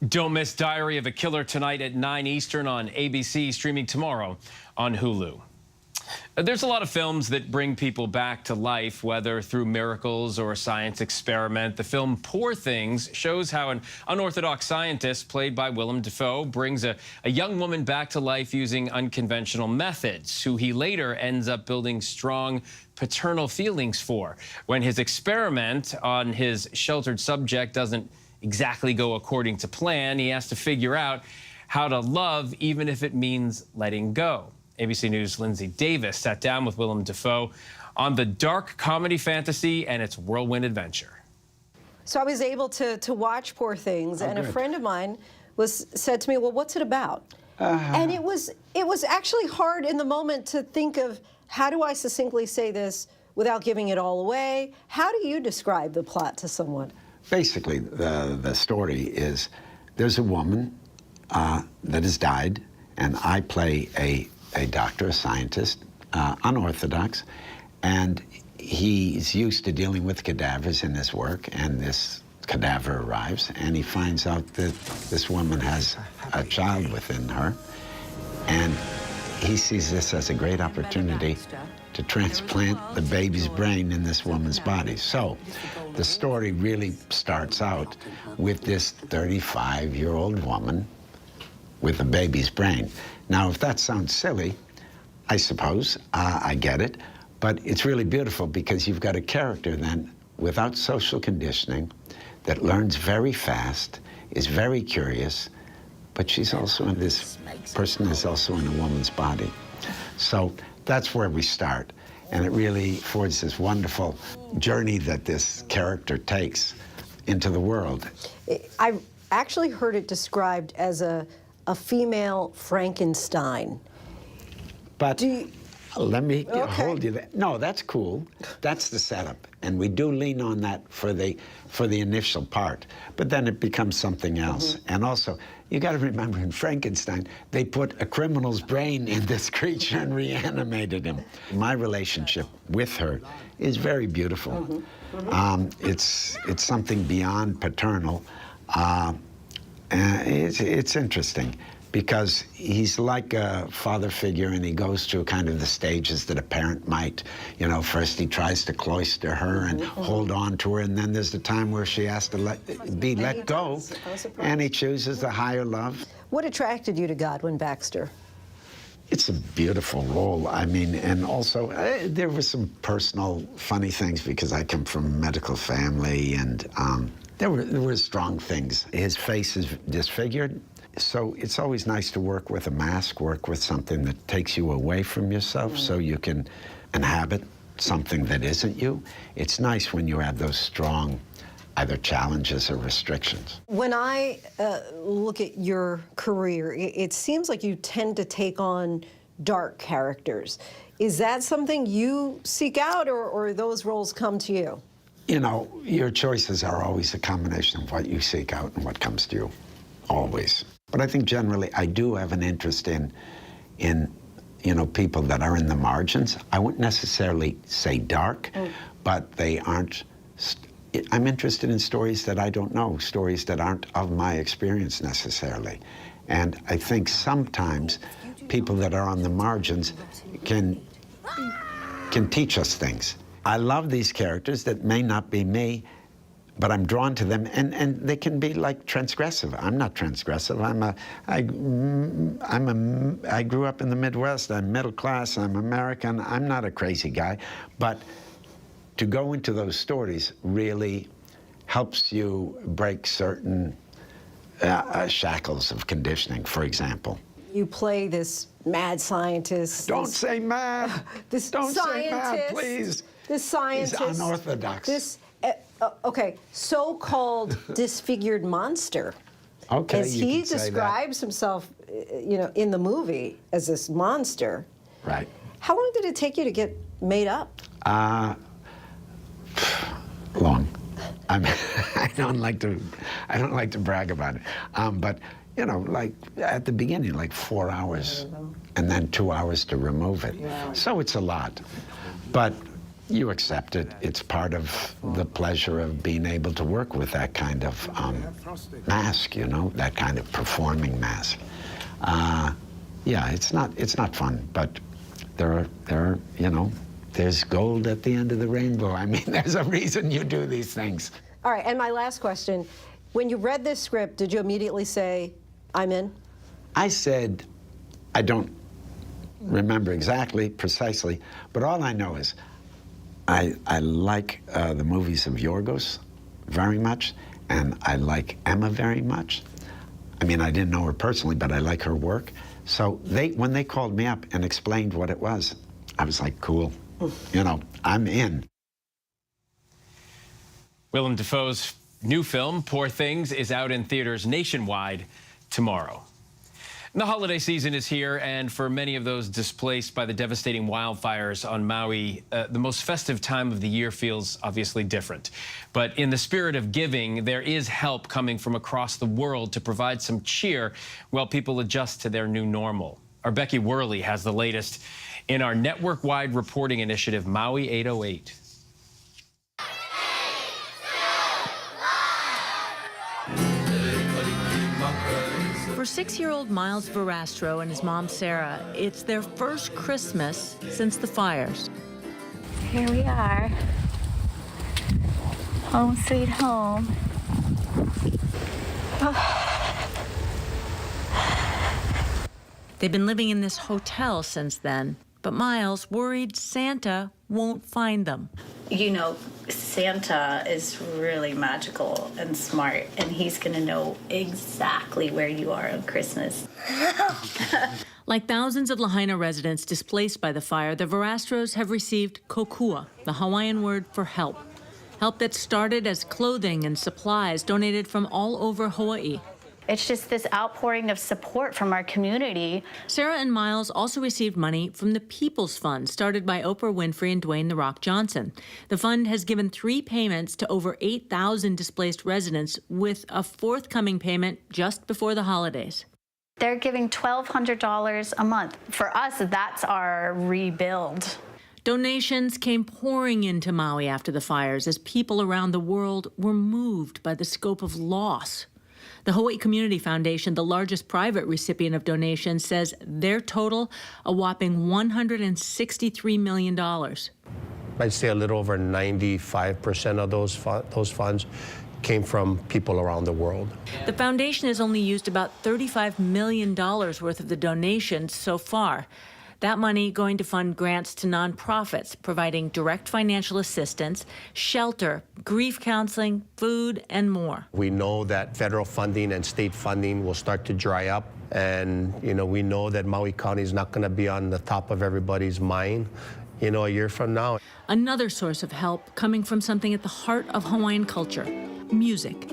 Don't miss Diary of a Killer tonight at 9 Eastern on ABC, streaming tomorrow on Hulu. There's a lot of films that bring people back to life, whether through miracles or a science experiment. The film Poor Things shows how an unorthodox scientist, played by Willem Dafoe, brings a young woman back to life using unconventional methods, who he later ends up building strong paternal feelings for. When his experiment on his sheltered subject doesn't exactly go according to plan, he has to figure out how to love even if it means letting go. ABC News' Lindsay Davis sat down with Willem Dafoe on the dark comedy fantasy and its whirlwind adventure. So I was able to watch Poor Things, and a friend of mine said to me, well, what's it about? And it was actually hard in the moment to think of, how do I succinctly say this without giving it all away? How do you describe the plot to someone? Basically, the story is there's a woman that has died, and I play a doctor, a scientist, unorthodox, and he's used to dealing with cadavers in his work, and this cadaver arrives, and he finds out that this woman has a child within her, and he sees this as a great opportunity to transplant the baby's brain in this woman's body. So the story really starts out with this 35-year-old woman with a baby's brain. Now, if that sounds silly, I suppose, I get it, but it's really beautiful because you've got a character then without social conditioning that learns very fast, is very curious, but she's also in this person is also in a woman's body. So that's where we start. And it really affords this wonderful journey that this character takes into the world. I've actually heard it described as a female Frankenstein. But let me hold you there. No, that's cool. That's the setup. And we do lean on that for the initial part. But then it becomes something else. And also, you got to remember, in Frankenstein, they put a criminal's brain in this creature and reanimated him. My relationship with her is very beautiful. It's something beyond paternal. It's interesting because he's like a father figure, and he goes through kind of the stages that a parent might. You know, first he tries to cloister her and hold on to her, and then there's the time where she has to let go, and he chooses the higher love. What attracted you to Godwin Baxter? It's a beautiful role. I mean, and also there were some personal funny things because I come from a medical family, and there were strong things. His face is disfigured, so it's always nice to work with a mask, work with something that takes you away from yourself so you can inhabit something that isn't you. It's nice when you have those strong either challenges or restrictions. When I look at your career, it seems like you tend to take on dark characters. Is that something you seek out, or those roles come to you? You know, your choices are always a combination of what you seek out and what comes to you, always. But I think generally I do have an interest in you know, people that are in the margins. I wouldn't necessarily say dark, but they aren't. I'm interested in stories that I don't know, stories that aren't of my experience necessarily. And I think sometimes people that are on the margins can teach us things. I love these characters that may not be me, but I'm drawn to them, and they can be like transgressive. I'm not transgressive. I grew up in the Midwest. I'm middle class. I'm American. I'm not a crazy guy, but to go into those stories really helps you break certain shackles of conditioning. For example, you play this mad scientist. Don't say mad. This Don't scientist, say mad, please. This scientist. He's unorthodox. This, okay, so-called disfigured monster. Okay, as you he can say that. describes himself, you know, in the movie as this monster. Right. How long did it take you to get made up? Long. I don't like to brag about it, but you know, like at the beginning, like 4 hours, and then 2 hours to remove it. Yeah. So it's a lot, but you accept it. It's part of the pleasure of being able to work with that kind of mask, you know, that kind of performing mask. Yeah, it's not fun, but there are, you know, there's gold at the end of the rainbow. I mean, there's a reason you do these things. All right, and my last question. When you read this script, did you immediately say, I'm in? I said, I don't remember precisely, but all I know is I like the movies of Yorgos very much, and I like Emma very much. I mean, I didn't know her personally, but I like her work. So when they called me up and explained what it was, I was like, cool. You know, I'm in. Willem Dafoe's new film, Poor Things, is out in theaters nationwide tomorrow. The holiday season is here, and for many of those displaced by the devastating wildfires on Maui, the most festive time of the year feels obviously different. But in the spirit of giving, there is help coming from across the world to provide some cheer while people adjust to their new normal. Our Becky Worley has the latest in our network-wide reporting initiative, Maui 808. For 6-year-old Miles Verastro and his mom, Sarah, it's their first Christmas since the fires. Here we are. Home sweet home. They've been living in this hotel since then, but Miles worried Santa won't find them. You know, Santa is really magical and smart, and he's gonna know exactly where you are on Christmas. Like thousands of Lahaina residents displaced by the fire, the Verastros have received kokua, the Hawaiian word for help. Help that started as clothing and supplies donated from all over Hawaii. It's just this outpouring of support from our community. Sarah and Miles also received money from the People's Fund, started by Oprah Winfrey and Dwayne "The Rock" Johnson. The fund has given 3 payments to over 8,000 displaced residents, with a forthcoming payment just before the holidays. They're giving $1,200 a month. For us, that's our rebuild. Donations came pouring into Maui after the fires as people around the world were moved by the scope of loss. The Hawaii Community Foundation, the largest private recipient of donations, says their total a whopping $163 million. I'd say a little over 95% of those funds came from people around the world. The foundation has only used about $35 million worth of the donations so far. That money going to fund grants to nonprofits, providing direct financial assistance, shelter, grief counseling, food, and more. We know that federal funding and state funding will start to dry up. And, you know, we know that Maui County is not going to be on the top of everybody's mind, you know, a year from now. Another source of help coming from something at the heart of Hawaiian culture, music.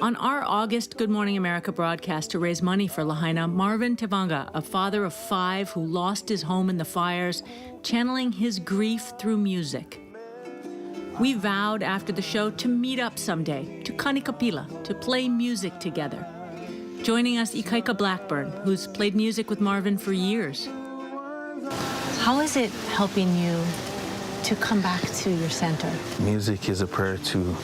On our August Good Morning America broadcast to raise money for Lahaina, Marvin Tevanga, a father of 5 who lost his home in the fires, channeling his grief through music. We vowed after the show to meet up someday, to Kanikapila, to play music together. Joining us, Ikaika Blackburn, who's played music with Marvin for years. How is it helping you to come back to your center? Music is a prayer to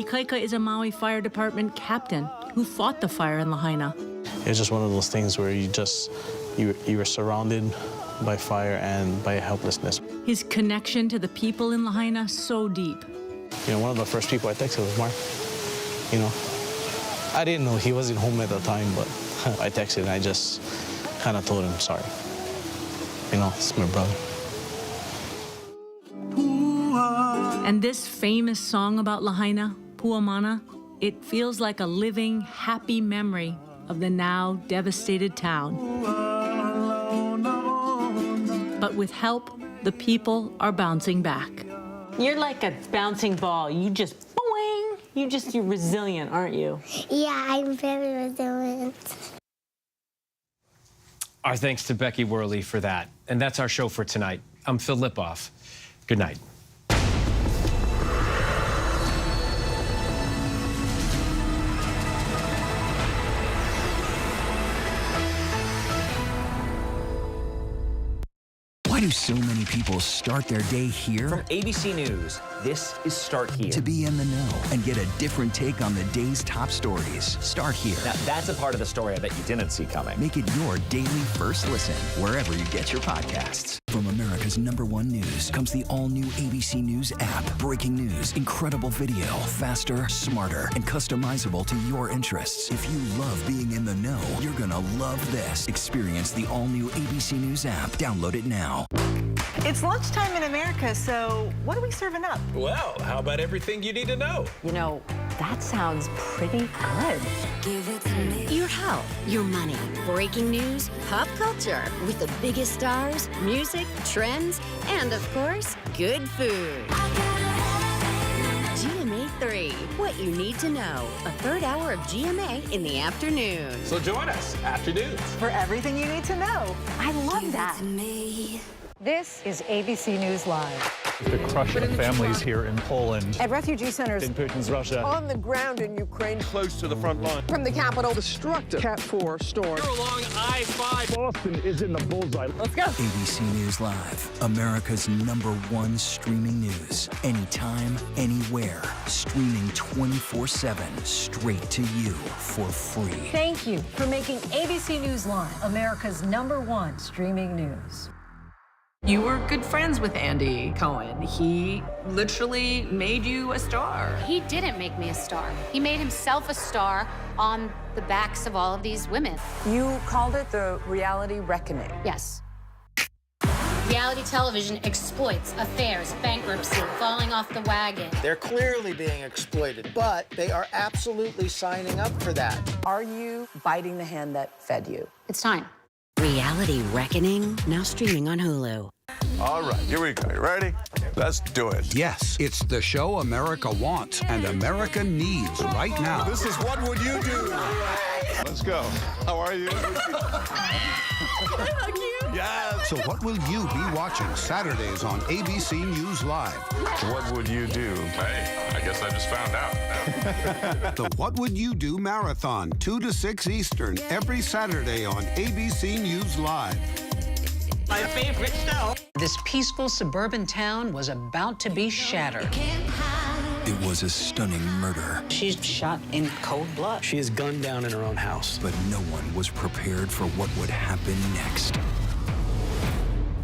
Ikaika is a Maui Fire Department captain who fought the fire in Lahaina. It's just one of those things where you were surrounded by fire and by helplessness. His connection to the people in Lahaina so deep. You know, one of the first people I texted was Mark. You know, I didn't know he wasn't home at the time, but I texted and I just kind of told him, sorry. You know, it's my brother. And this famous song about Lahaina, Puamana, it feels like a living, happy memory of the now devastated town. But with help, the people are bouncing back. You're like a bouncing ball. You just boing. You're resilient, aren't you? Yeah, I'm very resilient. Our thanks to Becky Worley for that. And that's our show for tonight. I'm Phil Lipoff. Good night. Why do so many people start their day here? From ABC News, this is Start Here. To be in the know and get a different take on the day's top stories. Start here. Now, that's a part of the story I bet you didn't see coming. Make it your daily first listen, wherever you get your podcasts. From America's #1 news comes the all-new ABC News app. Breaking news, incredible video, faster, smarter, and customizable to your interests. If you love being in the know, you're gonna love this. Experience the all-new ABC News app. Download it now. It's lunchtime in America, so what are we serving up? Well, how about everything you need to know? You know, that sounds pretty good. Give it to me. Your health, your money, breaking news, pop culture, with the biggest stars, music, trends, and of course, good food. GMA 3, what you need to know. A third hour of GMA in the afternoon. So join us, afternoons. For everything you need to know. I love that. This is ABC News Live. The crush of families here in Poland. At refugee centers. In Putin's Russia. On the ground in Ukraine, close to the front line. From the capital. Destructive Cat 4 storm. You're along I-5. Boston is in the bullseye. Let's go. ABC News Live, America's #1 streaming news. Anytime, anywhere. Streaming 24/7, straight to you for free. Thank you for making ABC News Live America's #1 streaming news. You were good friends with Andy Cohen. He literally made you a star. He didn't make me a star. He made himself a star on the backs of all of these women. You called it the reality reckoning. Yes. Reality television exploits affairs, bankruptcy, falling off the wagon. They're clearly being exploited, but they are absolutely signing up for that. Are you biting the hand that fed you? It's time. Reality Reckoning, now streaming on Hulu. All right, here we go. You ready? Let's do it. Yes, it's the show America wants and America needs right now. This is What Would You Do? Let's go. How are you? Yeah. So what will you be watching Saturdays on ABC News Live? What would you do? Hey, I guess I just found out. The What Would You Do Marathon, 2 to 6 Eastern, every Saturday on ABC News Live. My favorite show. This peaceful suburban town was about to be shattered. It was a stunning murder. She's shot in cold blood. She is gunned down in her own house. But no one was prepared for what would happen next.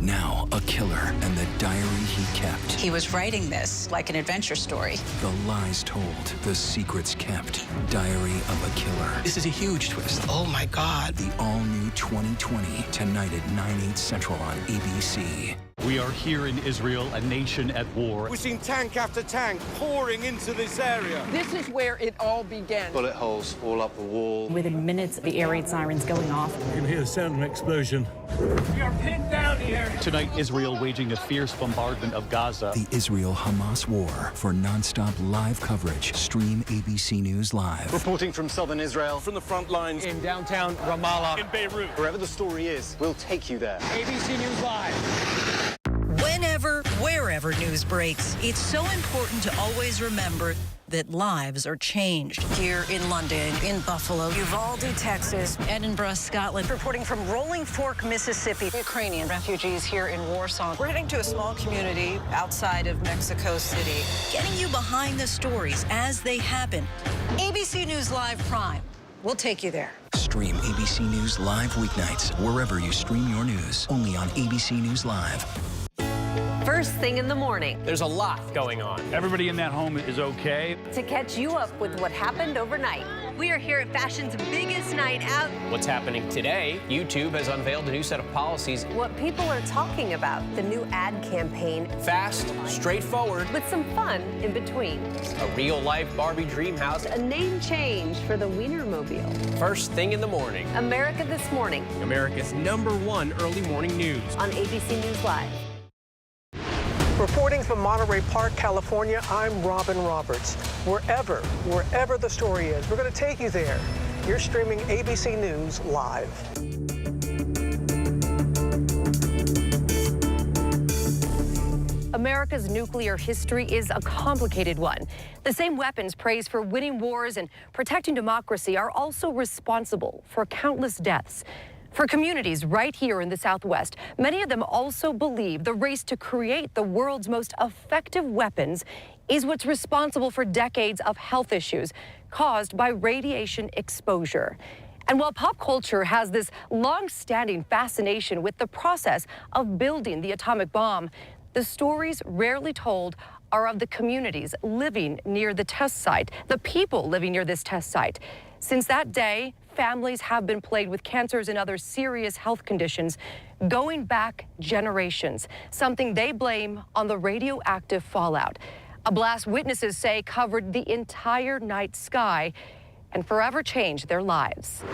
Now, a killer and the diary he kept. He was writing this like an adventure story. The lies told, the secrets kept. Diary of a Killer. This is a huge twist. Oh my God. The all-new 2020, tonight at 9/8 Central on ABC. We are here in Israel, a nation at war. We've seen tank after tank pouring into this area. This is where it all began. Bullet holes all up the wall. Within minutes, the air raid sirens going off. You can hear the sound of an explosion. We are pinned down here. Tonight, Israel waging a fierce bombardment of Gaza. The Israel-Hamas war. For non-stop live coverage, stream ABC News Live. Reporting from southern Israel. From the front lines. In downtown Ramallah. In Beirut. Wherever the story is, we'll take you there. ABC News Live. Whenever, wherever news breaks, it's so important to always remember that lives are changed. Here in London, in Buffalo, Uvalde, Texas, Edinburgh, Scotland. Reporting from Rolling Fork, Mississippi. Ukrainian refugees here in Warsaw. We're heading to a small community outside of Mexico City. Getting you behind the stories as they happen. ABC News Live Prime. We'll take you there. Stream ABC News Live weeknights wherever you stream your news. Only on ABC News Live. First thing in the morning. There's a lot going on. Everybody in that home is okay. To catch you up with what happened overnight. We are here at fashion's biggest night out. What's happening today? YouTube has unveiled a new set of policies. What people are talking about. The new ad campaign. Fast, straightforward. With some fun in between. A real-life Barbie dream house. A name change for the Wienermobile. First thing in the morning. America This Morning. America's #1 early morning news. On ABC News Live. Reporting from Monterey Park, California, I'm Robin Roberts. Wherever the story is, we're going to take you there. You're streaming ABC News Live. America's nuclear history is a complicated one. The same weapons praised for winning wars and protecting democracy are also responsible for countless deaths. For communities right here in the Southwest, many of them also believe the race to create the world's most effective weapons is what's responsible for decades of health issues caused by radiation exposure. And while pop culture has this long-standing fascination with the process of building the atomic bomb, the stories rarely told are of the communities living near the test site, the people living near this test site. Since that day, families have been plagued with cancers and other serious health conditions going back generations, something they blame on the radioactive fallout. A blast witnesses say covered the entire night sky and forever changed their lives.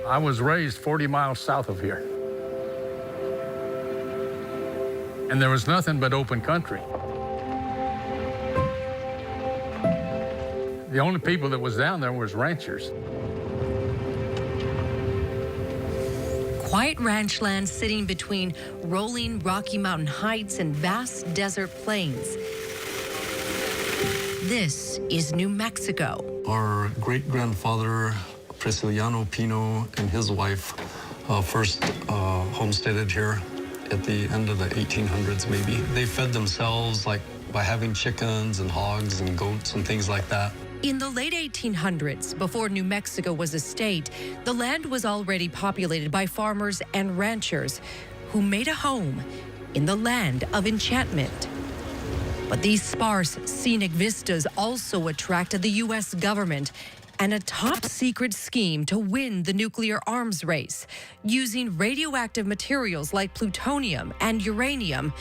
I was raised 40 miles south of here. And there was nothing but open country. The only people that was down there was ranchers. Quiet ranch land sitting between rolling Rocky Mountain heights and vast desert plains. This is New Mexico. Our great-grandfather, Prisciliano Pino, and his wife first homesteaded here at the end of the 1800s, maybe. They fed themselves by having chickens and hogs and goats and things like that. In the late 1800s, before New Mexico was a state, the land was already populated by farmers and ranchers who made a home in the land of enchantment. But these sparse, scenic vistas also attracted the U.S. government and a top-secret scheme to win the nuclear arms race, using radioactive materials like plutonium and uranium